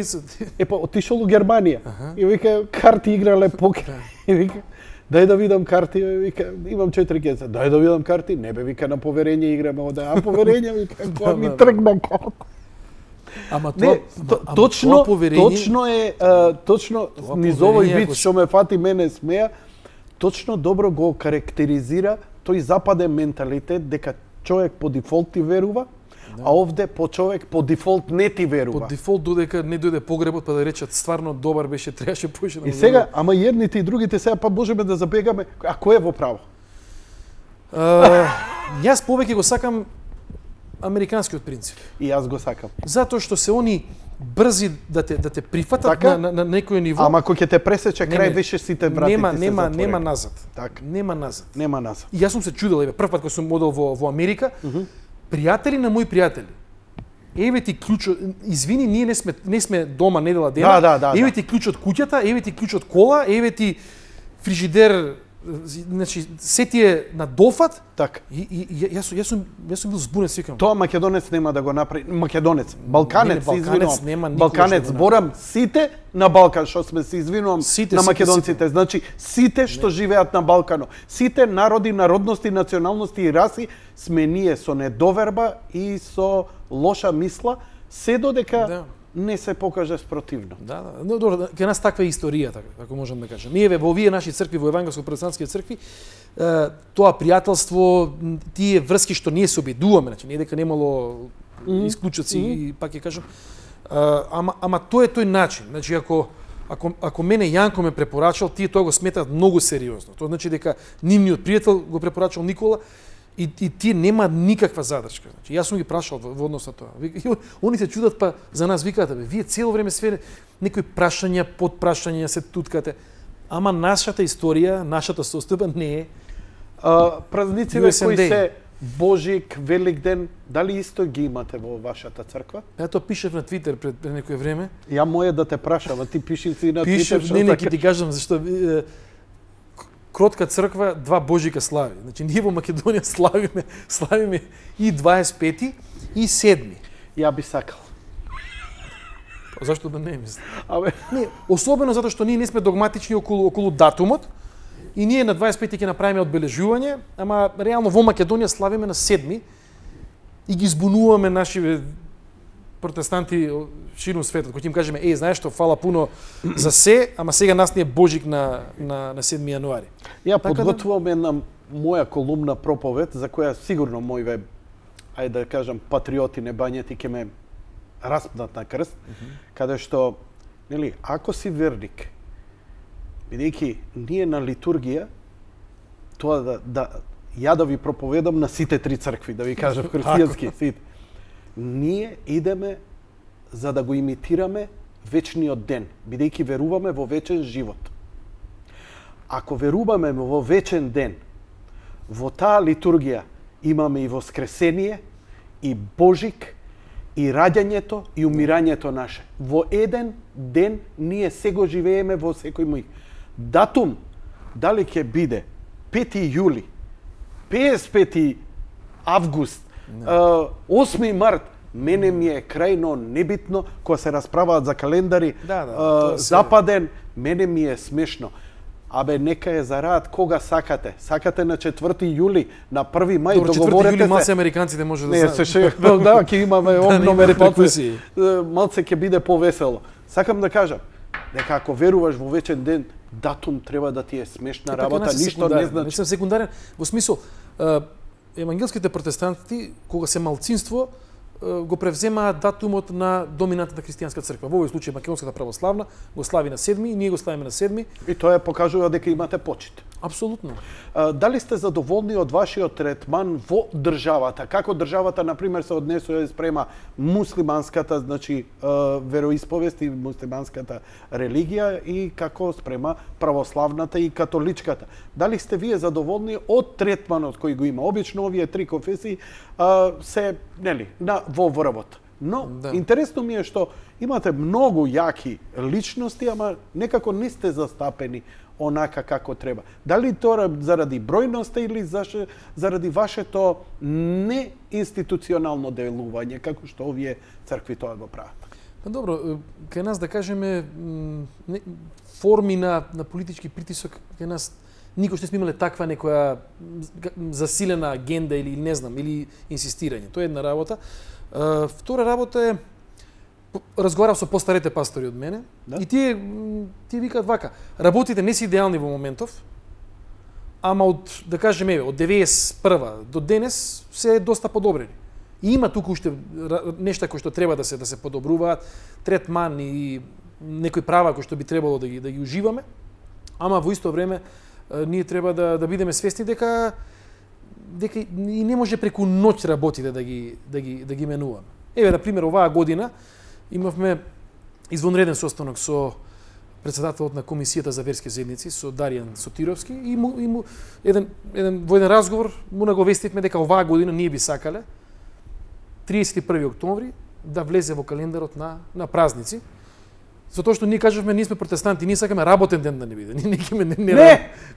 отишол у Германија. И вика, карти играле покер. И вика, дај да видам карти, вика, имам 4 кеца. Дај да видам карти, не бе, вика, на поверење играме овде. А поверење, вика, која ми тргна карта. Ама тоа, точно низ овој вид што ме фати мене смеа, точно добро го карактеризира тој западен менталитет дека човек по дефолт ти верува, а овде човек по дефолт не ти верува. По дефолт додека не дојде погребот па да речат стварно добар беше, требаше повеќе. И сега, ама и едните и другите сега па можеме да забегаме, а кој е во право? Јас повеќе го сакам американскиот принцип. И јас го сакам. Затоа што се они брзи да те прифатат Така? на некој ниво. Ама кој ќе те пресече крај, више сите врати ти се затворени. Нема назад. Така. Нема назад. Нема назад. И јас сум се чудел, прв пат кога сум одел во Америка, пријатели на мои пријатели. Еве ти клучот, извини, ние не сме дома недела дена. Да. Еве ти клучот куќата, еве ти клучот кола, еве ти фрижидер, значи се ти е на дофат. Така. И јас сум бил збунет, свикам. Тоа македонец нема да го направи. Македонец, балканец, се Балканец извинувам. нема никогаш Балканец, да го зборам сите на Балкан, што сме се извинувам Сите, на сите, македонците. Значи, сите што живеат на Балкано, сите народи, народности, националности и раси сме ние со недоверба и со лоша мисла, се додека не се покаже спротивно. Да. Но добро, кај нас таква е историјата, ако можам да кажам. Ние во овие наши цркви, во евангелско-протестантски цркви, тоа пријателство, тие врски што ние се обидуваме, значи не дека немало исклучоци и пак ќе кажам, ама тоа е тој начин. Значи ако мене Јанко ме препорачал, тие тоа го сметаат многу сериозно. Тоа значи дека нивниот пријател го препорачал Никола и тие нема никаква задршка. Значи јас сум ги прашал во однос на тоа. Они се чудат, па за нас викаат, вие цело време све некои прашања, подпрашања се туткате. Ама нашата историја, нашата состојба не е. Празниците кои се Божик, Великден, дали исто ги имате во вашата црква? Тоа пишев на Твитер пред некое време. Ја моја да те прашам, а ти пиши си на Твитер. Пишев, не ќе ти кажам зашто кротка црква, два Божика слави. Значи ние во Македонија славиме и 25 и 7. Ја би сакал. Зашто да не мислам? Не, особено затоа што ние не сме догматични околу датумот и ние на 25 ќе направиме одбележување, ама реално во Македонија славиме на 7 и ги збунуваме наши протестанти ширум светот, кој ќе им кажеме, знаеш што, фала пуно за се, ама сега нас ни е Божик на 7 јануари. Ја подготвувам една моја колумна проповед, за која сигурно мојве, ајде да кажам, патриоти небањети ќе ме распнат на крст, каде што, нели, ако си верник, бидејќи ние на литургија, тоа ја да ви проповедам на сите три цркви, да ви кажам христијански, сите. Ние идеме за да го имитираме вечниот ден, бидејќи веруваме во вечен живот. Ако веруваме во вечен ден, во таа литургија имаме и воскресение, и Божик, и раѓањето, и умирањето наше. Во еден ден ние сега живееме во секој мој датум, дали ќе биде 5 јули, 55 август, 8 март, мене ми е крајно небитно кога се расправаат за календари западен, мене ми е смешно. Абе, нека е за рад кога сакате. Сакате на 4 јули, на 1 мај, договорете се. 4 јули малце американците може да знаат. Не, се да, ќе имаме номер малце ќе биде повесело. Сакам да кажам, дека ако веруваш во вечен ден, датум треба да ти е смешна работа, ништо не значи. Не сум секундарен, во смисол, евангелските протестанти, кога се малцинство, го превземаат датумот на доминантната христијанска црква. Во овој случај македонската православна го слави на 7 и ние го славиме на 7. И тоа покажува дека имате почит. Апсолутно. Дали сте задоволни од вашиот третман во државата? Како државата, например, се однесува спрема муслиманската, значи вероисповест и муслиманската религија и како спрема православната и католичката? Дали сте вие задоволни од третманот кој го има? Обично овие три конфесии се, нели, во работа. Но, интересно ми е што имате многу јаки личности, ама некако не сте застапени онака како треба. Дали тоа заради бројноста или заради вашето неинституционално делување, како што овие цркви тоа го прават? Па добро, кај нас да кажеме форми на политички притисок, кај нас никош не сме имале таква некоја засилена агенда или не знам, или инсистирање. Тоа е една работа. Втора работа е, разговарав со постарите пастори од мене, и тие викаат вака, работите не се идеални во моментов, ама од, да кажеме, од 91 до денес се е доста подобрени. И има туку уште нешта кои што треба да се подобруваат, третман и некои права кои што би требало да ги уживаме, ама во исто време ние треба да бидеме свесни дека дека и не може преку ноќ работите да ги менуваме. Еве, на пример, оваа година имавме извонреден состанок со председателот на Комисијата за верски заедници, со Даријан Сотировски, и му во еден разговор му наговестивме дека оваа година ние би сакале 31 октомври да влезе во календарот на празници. Затоа што ние кажавме, ние сме протестанти, ние сакаме работен ден да не биде.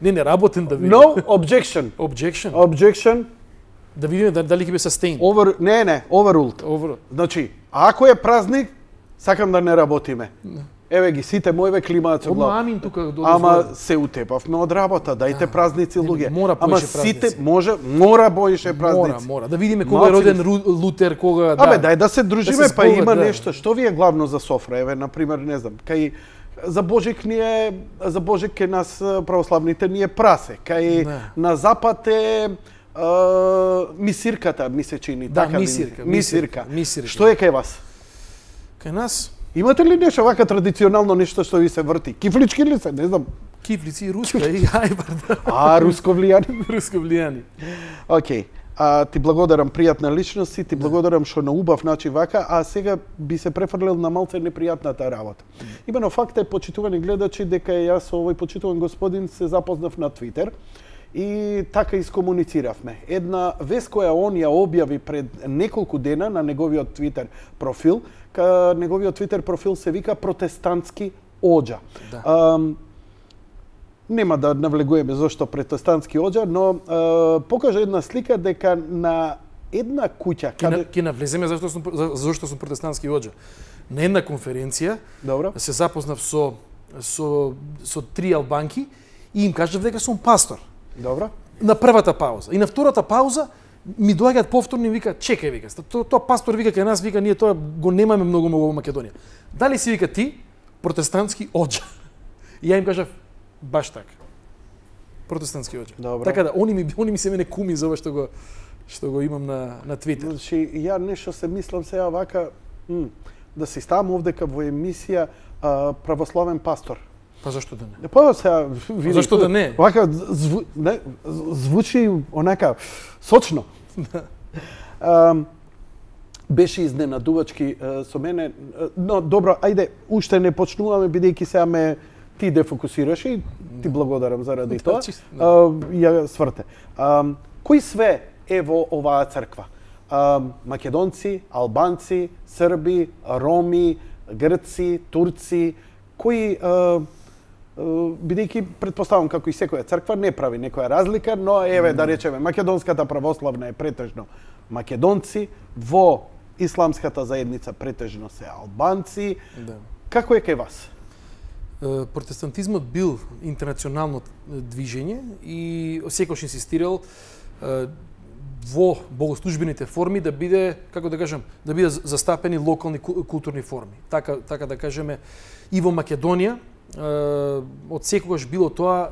Не работен да биде. No objection. Objection. Да видиме дали ќе биде sustained. Overruled. Значи, ако е празник, сакам да не работиме. Еве ги сите моеве климаат со глава. Амин тука Ама се утепавме од работа, дајте празници луѓе. Ама сите мора боише празници. Мора. Да видиме кога е роден Лутер, кога дај да се дружиме, па има нешто. Што ви е главно за софра? Еве, на пример, не знам, кај за Божик кај нас православните ни е прасе. Кај на запад е мисирката, ми се чини, така мисирка. Што е кај вас? Кај нас имате ли нешто вака традиционално нешто што ви се врти? Кифлички ли се? Не знам. Кифлици и руска и ајбар. Руско влијани? Руско влијани. Океј. Ти благодарам, пријатна личност си, ти благодарам што на убав начин вака, а сега би се префрлил на малце непријатната работа. Имено факт е, почитувани гледачи, дека јас со овој почитуван господин се запознав на Твитер и така искомунициравме. Една вест која он ја објави пред неколку дена на неговиот Твитер профил, неговиот Твитер профил се вика Протестантски оџа. Нема да навлегуваме зошто протестантски оџа, но покажа една слика дека на една куќа ќе навлеземе зашто сум протестантски оџа. На една конференција се запознав со три албанки и им кажав дека сум пастор. Добро. На првата пауза. И на втората пауза ми доаѓаат повторно и вика, чекај, вика, тоа пастор вика кај нас, вика, ние тоа го немаме многу во Македонија. Дали си вика ти протестантски оџа? И ја им кажав, баш така. Протестантски оџа. Добро. Така да, они ми се мене куми за ова што го имам на Твитер. Значи, ја нешто се мислам сега вака, да се ставам овдека во емисија православен пастор. Па зашто да не? Па сега види. Зашто да не? Вака звучи онака сочно. Беше изненадувачки со мене, но добро, ајде, уште не почнуваме бидејќи сега ти дефокусираш и ти благодарам заради тоа. Ја сврте. Кој све е во оваа црква? Македонци, албанци, срби, роми, грци, турци, кои бидејќи претпоставам како и секоја црква не прави некоја разлика, но еве да речеме македонската православна е претежно македонци, во исламската заедница претежно се албанци. Како е кај вас? Протестантизмот бил интернационално движење и секогаш инсистирал во богослужбените форми да биде, како да кажам, да биде застапени локални културни форми. Така да кажеме и во Македонија од секогаш било тоа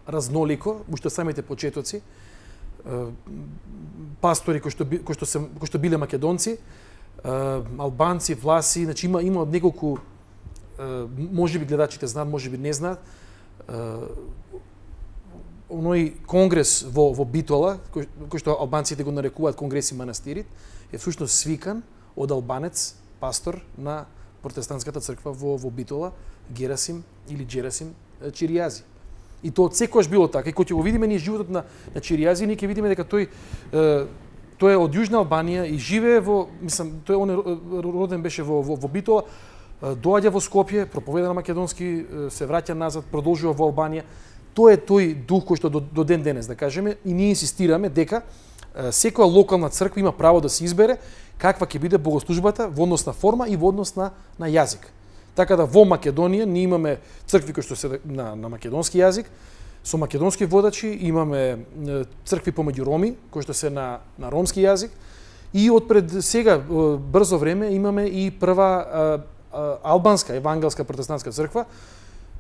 разнолико, уште самите почетоци. Пастори кои што биле македонци, албанци, власи, значи има од неколку, можеби гледачите знаат, можеби не знаат, оној конгрес во Битола, кој што албанците го нарекуваат конгрес и манастирит, е всушност свикан од албанец, пастор на протестантската црква во Битола, Герасим или Джерасим Чиријази. И тоа секогаш било така. И кога ќе го видиме ние животот на Чиријази, ние ќе видиме дека тој е од Јужна Албанија и живее роден беше во Битола, доаѓа во Скопје, проповеда на македонски, се враќа назад, продолжува во Албанија. Тоа е тој дух кој што до ден денес, да кажеме, и ние инсистираме дека секоја локална црква има право да се избере каква ќе биде богослужбата во однос на форма и во однос на јазик. Така да во Македонија ние имаме цркви кои што се на македонски јазик, со македонски водачи, имаме цркви помеѓу роми кои што се на ромски јазик и од пред сега брзо време имаме и прва албанска евангелска протестантска црква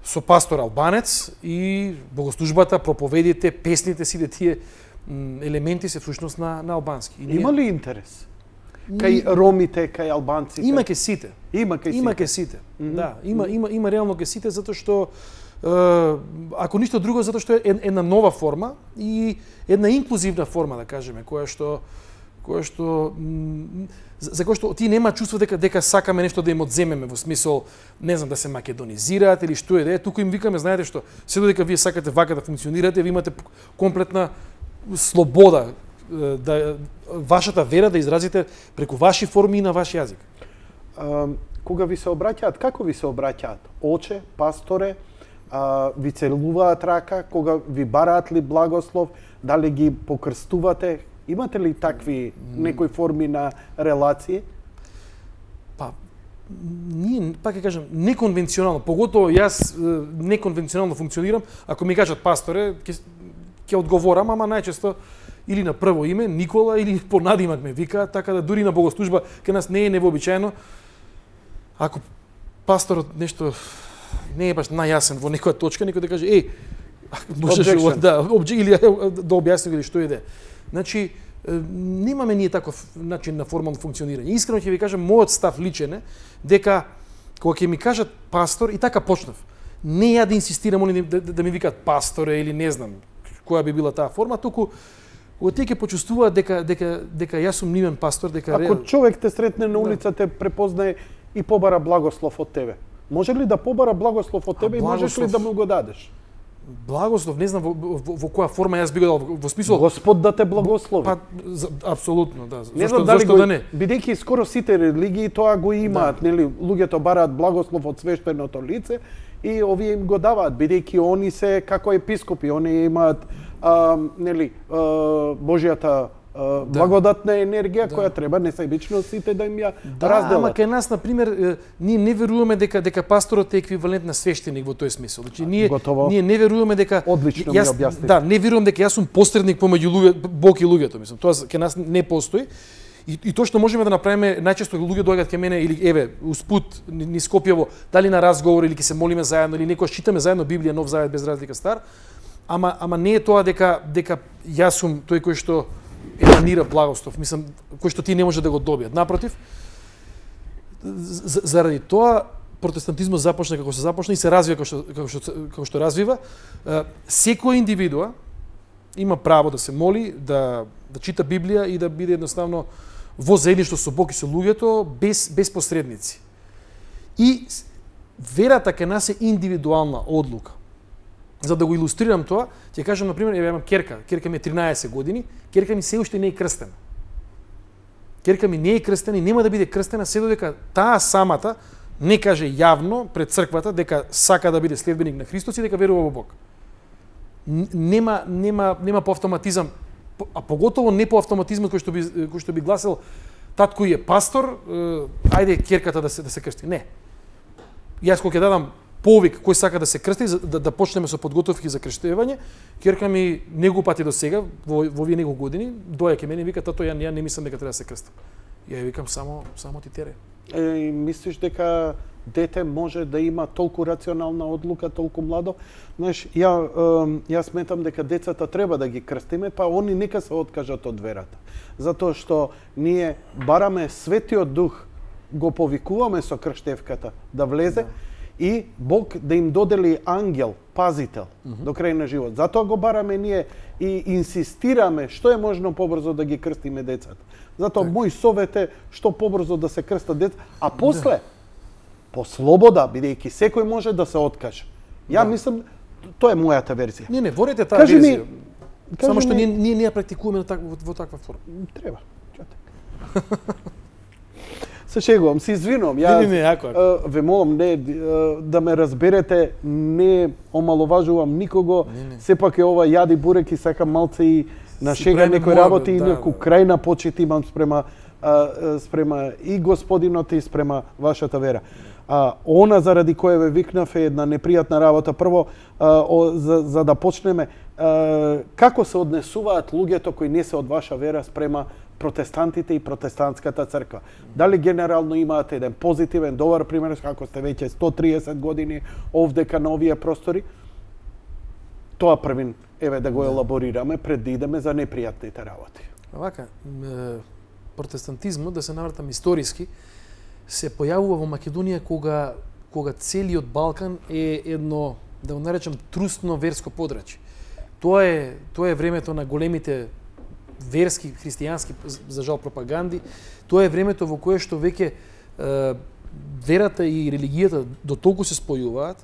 со пастор албанец и богослужбата, проповедите, песните, сите тие елементи се всушност на албански. Има ли интерес? Кај ромите, кај албанците? Има ке сите. Има ке сите. Да, има реално ке сите затоа што ако ништо друго, затоа што е една нова форма и една инклузивна форма, да кажеме, која што за кој што ти нема чувство дека сакаме нешто да им одземеме, во смисол, не знам, да се македонизираат или што е, туку им викаме, знаете што, се додека вие сакате вака да функционирате, ви имате комплетна слобода да вашата вера да изразите преку ваши форми и на ваш јазик. Кога ви се обраќаат, како ви се обраќаат? Оче, пасторе, ви целуваат рака, кога ви бараат ли благослов, дали ги покрстувате? Имате ли такви некои форми на релации? Па, ние, пак ќе кажам, неконвенционално, поготово јас неконвенционално функционирам, ако ми кажат пасторе, ќе одговорам, ама најчесто или на прво име, Никола, или по надимак ме викаат, така да дури на богослужба кај нас не е невообичаено. Ако пасторот нешто не е баш најасен во некоја точка, некој да каже, можеш или да објасни или што иде. Значи, немаме ние таков начин на формално функционирање. Искрено ќе ви кажам, мојот став личен е дека кога ќе ми кажат пастор, и така почнав. Не ја да инсистирам они да ми викаат пасторе или не знам која би била таа форма, туку кога тие ќе почувствуваат дека јас сум нивен пастор, дека ако човек те сретне на улица, те препознае и побара благослов од тебе. Може ли да побара благослов од тебе и можеш ли да му го дадеш? Благослов, не знам во која форма јас би го дал, во смисол Господ да те благослови. Па апсолутно, да. Зашто да не? Бидејќи скоро сите религии тоа го имаат, нели, луѓето бараат благослов од свештеното лице и овие им го даваат, бидејќи они се како епископи, они имаат нели Божјата благодатна енергија која треба несебично сите да им ја разделат. Ама кај нас на пример ние не веруваме дека пасторот е еквивалент на свештеник во тој смисол. Значи ние не веруваме дека одлично ми објасни. Да, не верувам дека јас сум посредник помеѓу луѓето, Бог и луѓето, мислам. Тоа кај нас не постои. И тоа што можеме да направиме, најчесто луѓе доаѓаат кај мене или успут низ Скопјево, дали на разговор или ќе се молиме заедно или некој читаме заедно Библија, Нов Завет без разлика стар. Ама не е тоа дека јас сум тој кој што еманира благослов, мислам, кој што ти не може да го добијат. Напротив, заради тоа протестантизмот започна како се започна и се развива како што развива. Секоја индивидуа има право да се моли, да чита Библија и да биде едноставно во заедништво со Бог и со луѓето без посредници. И верата кај нас е индивидуална одлука. За да го илустрирам тоа, ќе кажам, например, имам керка ми е 13 години, керка ми се уште не е крстена. Керка ми не е крстена и нема да биде крстена се додека таа самата не каже јавно пред црквата дека сака да биде следбеник на Христос и дека верува во Бог. Нема по автоматизам, а поготово не по автоматизмот кој што би гласил татко е пастор, ајде керката да се крсти. Не. Јас кога ќе дадам повик кој сака да се крсти, да почнеме со подготовки за крштевање, керка ми неколку до сега, во овие неколку години, доаѓа ке мене и вика, тато, ја не мислам дека треба да се крстам. Ја викам, само ти тере. Мислиш дека дете може да има толку рационална одлука, толку младо? Знаеш, ја сметам дека децата треба да ги крстиме, па они нека се откажат од верата. Затоа што ние бараме Светиот Дух, го повикуваме со крштевката да влезе, и Бог да им додели ангел, пазител до крај на живот. Затоа го бараме ние и инсистираме што е можно побрзо да ги крстиме децата. Затоа мој совет е што побрзо да се крстат деца, а после по слобода, бидејќи секој може да се откаже. Ја мислам, тоа е мојата верзија. Не, ворете таа верзија. Само што ние не ја практикуваме во таква форма. Треба. Се шегувам, се извинувам. Јас ве молам да ме разберете, не омаловажувам никого. Сепак е ова јади бурек и сакам малце и на шега некои работи и некој крајна почит имам спрема и господинот и спрема вашата вера. Она заради која ве викнав е една непријатна работа. Прво, за да почнеме, како се однесуваат луѓето кои не се од ваша вера спрема протестантите и протестантската црква? Дали генерално имаат еден позитивен, добар пример, како сте веќе 130 години овдека на овие простори? Тоа првин, да го елаборираме пред да идеме за непријатните работи. Вака, протестантизмот, да се навратам историски, се појавува во Македонија кога целиот Балкан е едно да го наречам трустно верско подрачје. Тоа е времето на големите верски, христијански, за жал, пропаганди. Тоа е времето во кое што веќе верата и религијата до толку се спојуваат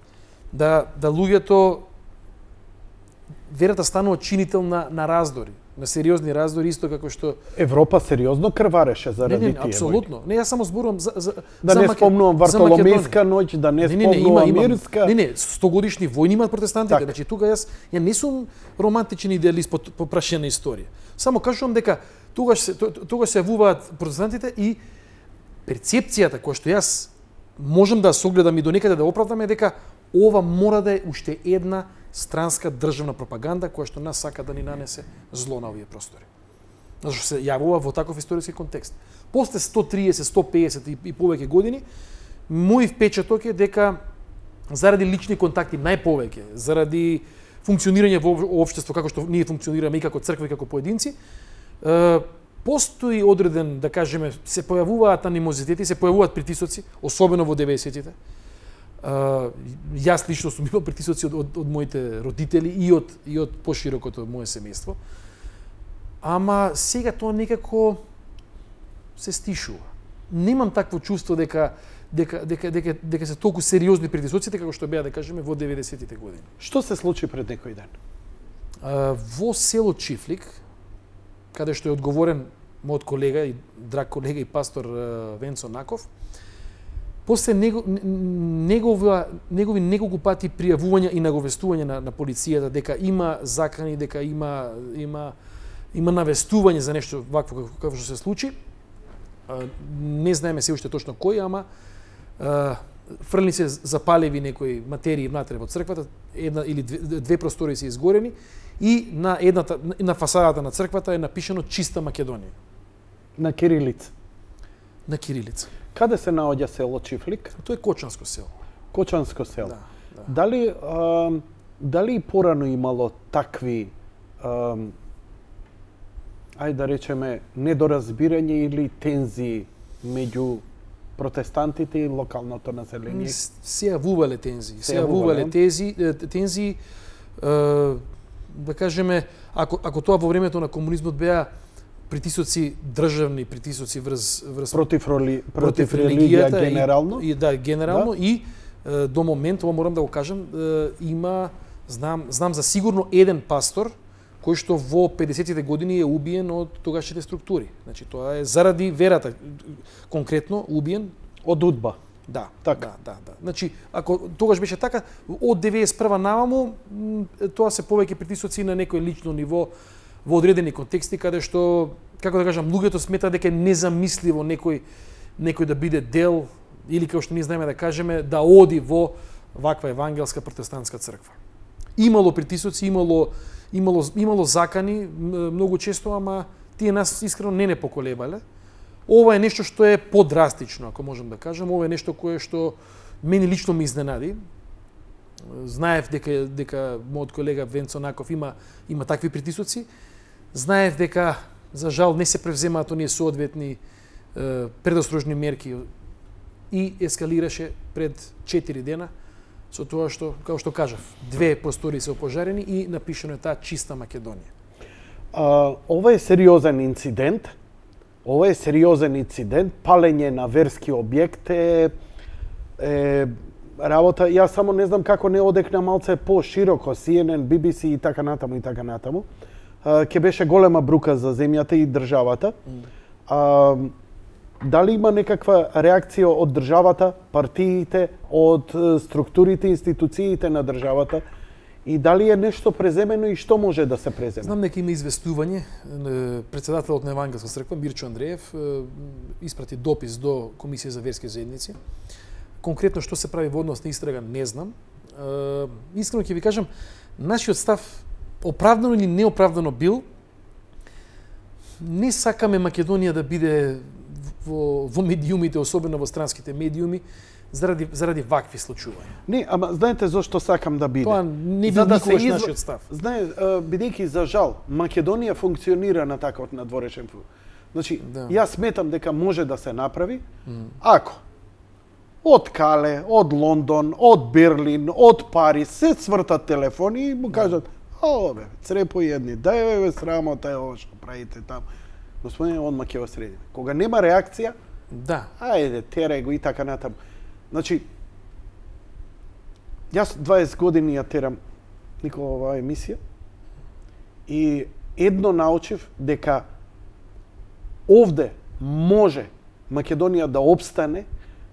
да луѓето, верата станува чинител на раздори, на сериозни раздори, исто како што Европа сериозно крвареше заради тие. Апсолутно. Не, јас само зборувам за да не спомнувам Вартоломејска ноќ, да не спомнувам Мирска. Не, 100-годишни војни имаат протестантите. Так. Значи тука ја не сум романтичен идеалист по прашање на историја. Само кажувам дека тогаш се јавуваат протестантите и перцепцијата која што јас можам да се огледам и до некаде да оправдам е дека ова мора да е уште една странска државна пропаганда која што нас сака да ни нанесе зло на овие простори. Зашто се јавува во таков историски контекст. После 130, 150 и повеќе години, мој впечаток е дека заради лични контакти најповеќе, заради функционирање во општество како што ние функционираме и како црква и како поединци, постои одреден, да кажеме, се појавуваат анимозитети, се појавуваат притисоци, особено во 90-тите. Јас лично сум имал притисоци од моите родители и од поширокото мое семејство. Ама сега тоа некако се стишува. Немам такво чувство дека се толку сериозни притисоците како што беа, да кажеме, во 90-тите години. Што се случи пред некој ден? Во село Чифлик, каде што е одговорен мојот колега и драг колега и пастор Венцо Наков, после негови неколку пати пријавувања и наговестување на полицијата дека има закани, дека има навестување за нешто вакво како што се случи. Не знаеме се уште точно кој, ама фрли се запалеви некои материи внатре во црквата, една или две простори се изгорени и на фасадата на црквата е напишано Чиста Македонија. На кирилица. На кирилица. Каде се наоѓа село Чифлик? Тоа е Кочанско село. Кочанско село. Да. Дали и порано имало такви ајде да речеме недоразбирање или тензии меѓу протестантите и локалното население? Се јавувале тензии. Да кажеме, ако тоа во времето на комунизмот беа притисоци државни, притисоци врз против религија генерално? Генерално. И до момент, ова морам да го кажам, знам за сигурно еден пастор кој што во 50-тите години е убиен од тогашните структури. Значи тоа е заради верата, конкретно убиен од УДБА. Да. Така. Да. Значи, ако тогаш беше така, од 91 наваму тоа се повеќе притисоци на некој лично ниво во одредени контексти каде што, како да кажам, луѓето сметаат дека е незамисливо некој да биде дел или како што ние знаеме да кажеме да оди во ваква евангелска протестантска црква. Имало притисоци, имало закани многу често, ама тие нас искрено не поколебале. Ова е нешто што е подрастично, ако можам да кажам. Ова е нешто кое што мене лично ме изненади. Знаев дека мојот колега Венцо Наков има такви притисоци. Знаев дека за жал не се превземаат оние соодветни предострожни мерки и ескалираше пред 4 дена со тоа што, како што кажав, 2 простори се опожарени и напишано е таа Чиста Македонија. Ова е сериозен инцидент. Палење на верски објект е работа. Јас само не знам како не одекна малце по-широко, CNN, BBC и така натаму. Ке беше голема брука за земјата и државата. Дали има некаква реакција од државата, партиите, од структурите, институциите на државата? И дали е нешто преземено и што може да се преземе? Знам дека има известување. Председателот на Евангелска црква Мирчо Андреев испрати допис до Комисија за верски заедници. Конкретно што се прави во однос на истрага не знам. Искрено ќе ви кажам, нашиот став, оправдано или неоправдано бил, не сакаме Македонија да биде во медиумите, особено во странските медиуми, заради вакви случувања. Не, ама знаете зошто сакам да биде? Тоа не бил никогаш нашиот став. Бидејќи за жал Македонија функционира на таков надворешен футбол. Значи, јас сметам дека може да се направи ако од Кале, од Лондон, од Берлин, од Париз, се свртат телефони и му кажат: "Ало бе, црепо едни, дај бе срамота е ова што правите таму." Господине, одма ќе го средиме. Кога нема реакција, Да. ајде, терај го и така натаму. Значи, јас 20 години ја терам, Никола, оваа емисија и едно научив дека овде може Македонија да обстане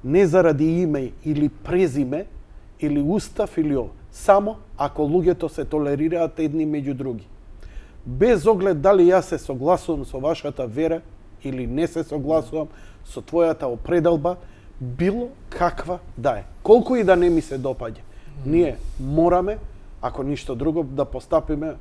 не заради име или презиме или устав или ова, само ако луѓето се толерираат едни меѓу други. Без оглед дали јас се согласувам со вашата вера или не се согласувам со твојата определба, било каква да е. Колку и да не ми се допаѓа. Ние мораме, ако ништо друго, да постапиме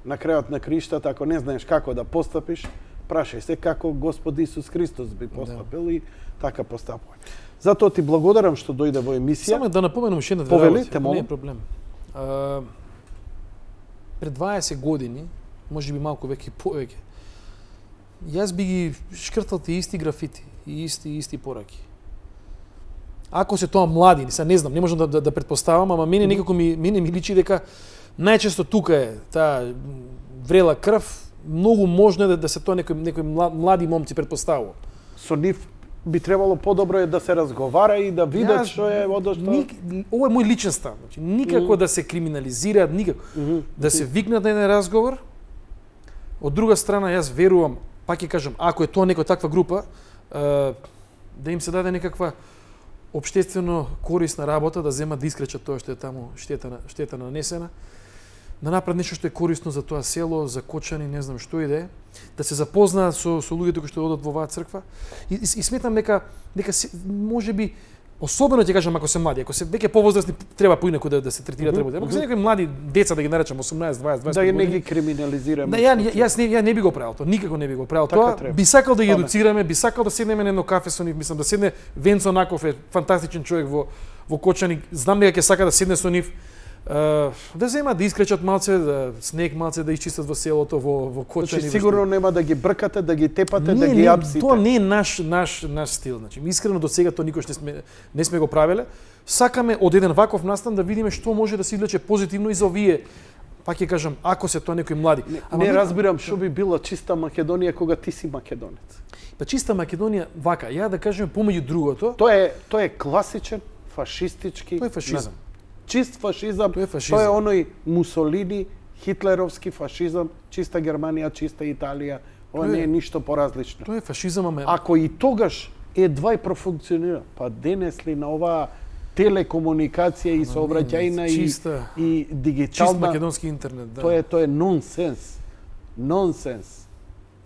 на крајот на криштата. Ако не знаеш како да постапиш, прашај се како Господ Исус Христос би постапил и така постапувај. Затоа ти благодарам што дојде во емисија. Само да напоменам уште една Повели, работи, те не е молам. проблем. Пред 20 години, може би малку веќе повеќе, јас би ги шкртал тие исти графити и исти пораки. Ако се тоа млади, сега не знам, не можам да претпоставам, ама мене некако ми личи дека најчесто тука е таа врела крв, многу можно е да се тоа некои млади момци претпоставува. Со нив би требало подобро е да се разговара и да видат што е одошто. Ова е мој личен став, значи никако да се криминализираат, никако да се викнат на еден разговор. Од друга страна, јас верувам, пак ќе кажам, ако е тоа некоја таква група, да им се даде некаква општествено корисна работа, да земат да искречат тоа што е таму штета нанесена, да направат нешто што е корисно за тоа село, за Кочани, не знам што и да е, да се запознаат со луѓето кои што одат во оваа црква. И сметам дека можеби, особено ќе кажам ако се млади, ако се веќе повозрасни треба поинаку да се третираат работи. Ако се некои млади деца да ги наречам 18, 20, 25 Да години, не ги криминализираме. да, ја не би го правил тоа, никако не би го правил Така тоа. треба. Би сакал да ги едуцираме, би сакал да седнеме на едно кафе со нив, мислам да седне Венцо Наков е фантастичен човек во Кочани, знам дека ќе сака да седне со нив, да земат да искречат малце, да снег малце да исчистат во селото, во Кочани. Значи, сигурно нема да ги бркате, да ги тепате, да ги апсите. Тоа не е наш стил, значи искрено до сега тоа никош не сме го правеле. Сакаме од еден ваков настан да видиме што може да се извлече позитивно и за овие, пак ќе кажам, ако се тоа некои млади. Не разбирам што би била чиста Македонија кога ти си македонец. Па чиста Македонија вака, ја да кажеме помеѓу другото, Тоа е класичен фашистички. тоа е фашизам. Чист фашизам. Тоа е фашизам. Тоа е оној Мусолини, хитлеровски фашизам, чиста Германија, чиста Италија. Ова не е ништо поразлично. Тоа е фашизам, ама Ако и тогаш едва и профункционира, па денес ли на оваа телекомуникација и сообраќајна и чист дигитална, македонски интернет, да. тоа е нонсенс. Нонсенс.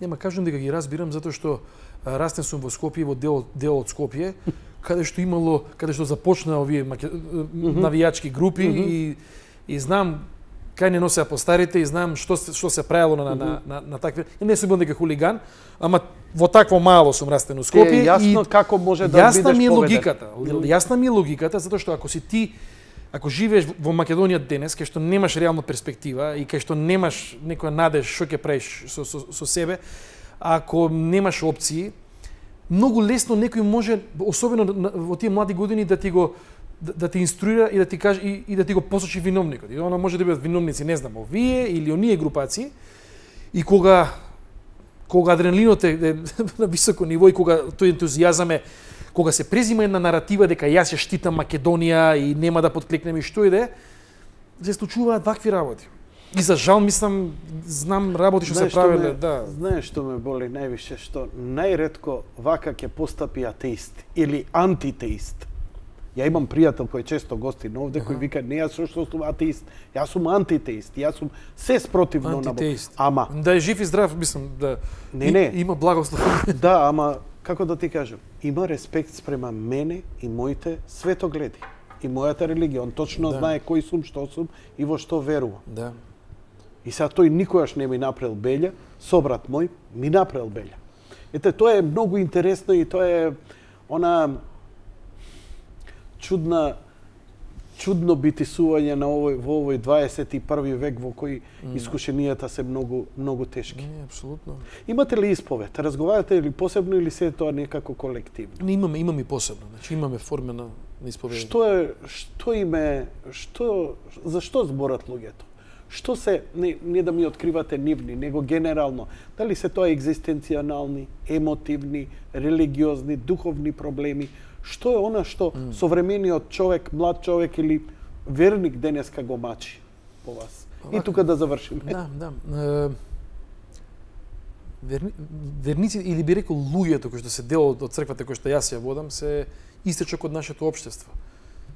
Нема кажам дека ги разбирам затоа што растен сум во Скопје, во дел од Скопје, каде што започна овие навијачки групи и знам кај не носеа постарите и знам што се правело на такви. Не сум бил дека хулиган, ама во такво мало сум растен у Скопје. Јасно како може да бидеш поведен. Јасна ми е логиката, затоа што ако живееш во Македонија денес, кај што немаш реална перспектива и кај што немаш некоја надеж што ќе правиш со себе, ако немаш опции, многу лесно некој може, особено во тие млади години, да ти инструира и да ти каже и да ти го посочи виновникот. И она може да бидат виновници, не знам, овие или оние групации. И кога адреналинот е на високо ниво и кога тој ентузијазам е, кога се презима една наратива дека јас ја штитам Македонија и нема да подклекнем и што и да е, се случуваат вакви работи. И за жал, мислам, знам работи што се правеле, да. Знаеш што ме боли највише, што најретко вака ќе постапи атеист или антитеист. Ја имам пријател кој често гости овде, кој вика, не јас што сум атеист, јас сум антитеист, јас сум се спротивно на Бог. Ама да е жив и здрав, мислам, да има благослов. Да, ама како да ти кажам, има респект спрема мене и моите светогледи и мојата религија. Он точно знае кој сум, што сум и во што верувам. Да. И сега тој никогаш не ми направил белја, собрат мој ми направил белја. Ете, тоа е многу интересно и тоа е она чудна чудно битисување на во овој 21 век во кој искушенијата се многу тешки. Не, апсолутно. Имате ли исповед? Разговарате ли посебно или се тоа некако колективно? Не, имаме и посебно. Значи имаме форма на исповедање. Зашто зборат луѓето? Што се, не да ми откривате нивни, него генерално, дали се тоа екзистенцијални, емотивни, религиозни, духовни проблеми, што е она што современиот човек, млад човек или верник денеска го мачи по вас? И тука да завршиме. Да. Верници, или би рекол луѓето кои што се дел од црквата кој што јас ја водам, се истечок од нашето општество.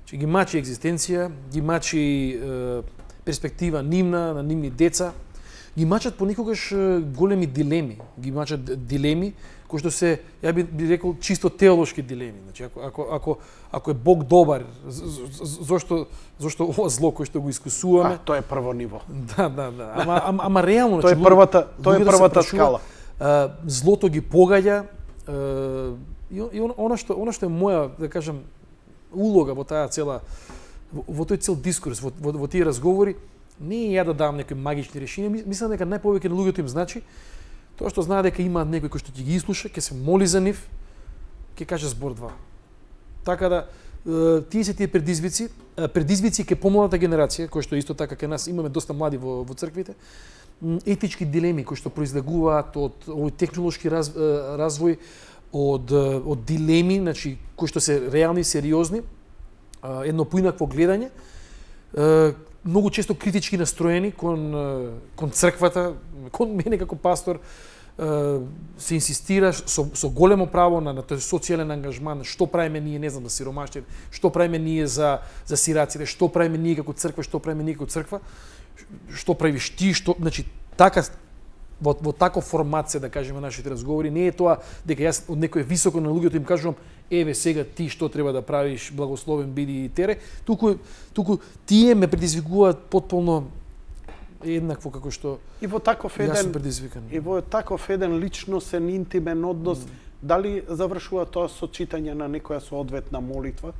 Че ги мачи екзистенција, ги мачи перспектива нивна, на нивни деца, ги мачат понекогаш големи дилеми, ги мачат дилеми кои што се, ја би рекол, чисто теолошки дилеми. Значи, ако е Бог добар, зошто ова зло кој што го искусуваме? Тоа е прво ниво. Да. Ама реално, тоа е првата скала. Злото ги погаѓа и она што е моја, да кажам, улога во таа во тој цел дискурс, во тие разговори, не е ја да давам некои магични решенија, мислам дека најповеќе на луѓето им значи тоа што знае дека имаат некој кој што ќе ги изслуша, ќе се моли за нив, ќе каже збор 2. Така да тие се тие предизвици ке помладата генерација, кој што исто така ке нас имаме доста млади во црквите, етички дилеми кои што произлегуваат од овој технолошки развој, од дилеми, значи кои што се реални, сериозни, едно поинакво гледање, многу често критички настроени кон црквата, кон мене како пастор, се инсистира со големо право на тој социјален ангажман, што правиме ние, не знам, за сиромаштите, што правиме ние за сираците, што правиме ние како црква, што правиме ние како црква, што правиш ти, значи така во таков формат се, да кажеме, нашите разговори, не е тоа дека јас од некој високо на луѓето им кажувам еве сега ти што треба да правиш, благословен биди и тере, туку тие ме предизвикуваат потполно еднакво како што и во таков еден јас сум предизвикан. И во таков еден личносен, интимен однос, дали завршува тоа со читање на некоја соодветна молитва?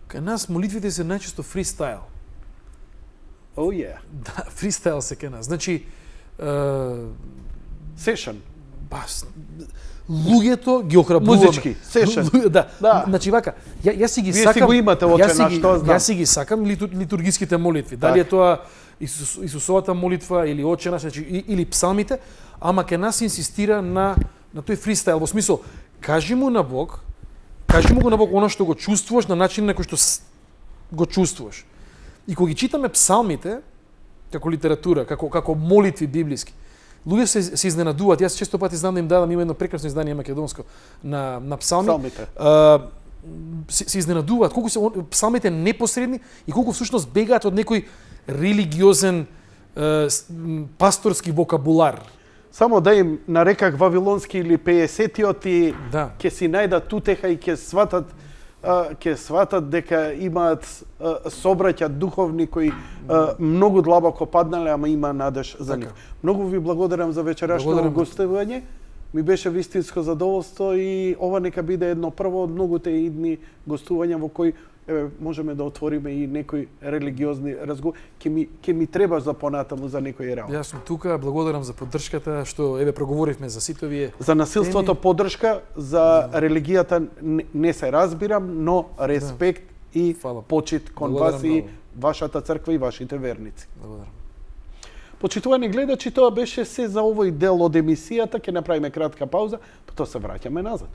Кај нас молитвите се најчесто фристайл. Oh yeah. Да, фристайл се кај нас. Значи сешен. Луѓето ги охрабруваме. Музички, сешен. Да. Значи вака, јас си ги Вие сакам. си го имате оче на што знам. Јас си ги сакам литургиските молитви. Дали е тоа Исусовата молитва или Отче наш, значи или псалмите, ама ке нас инсистира на тој фристайл, во смисол кажи му на Бог она што го чувствуваш на начин на кој што го чувствуваш. И кога ги читаме псалмите, како литература, како молитви библиски, луѓе се изненадуваат. Јас често пати знам да им дадам, има едно прекрасно издание македонско на псалмите. Се изненадуваат колку се псалмите непосредни и колку всушност бегаат од некој религиозен пасторски вокабулар. Само да им нареках вавилонски или 50-тиот и ќе си најдат утеха и ќе сватат дека имаат собраќа духовни кои многу длабоко паднале, ама има надеж за нив. Многу ви благодарам за вечерашното гостување. Ми беше вистинско задоволство и ова нека биде едно прво од многуте идни гостувања во кои можеме да отвориме и некои религиозни разговори. Ќе ми требаш за понатаму за некои работи. Јас сум тука, благодарам за поддршката што проговоривме за сите овие за насилството теми. Поддршка, за религијата не се разбирам, но респект и почит кон вас и вашата црква и вашите верници. Благодарам. Почитувани гледачи, тоа беше се за овој дел од емисијата. Ќе направиме кратка пауза, потоа се враќаме назад.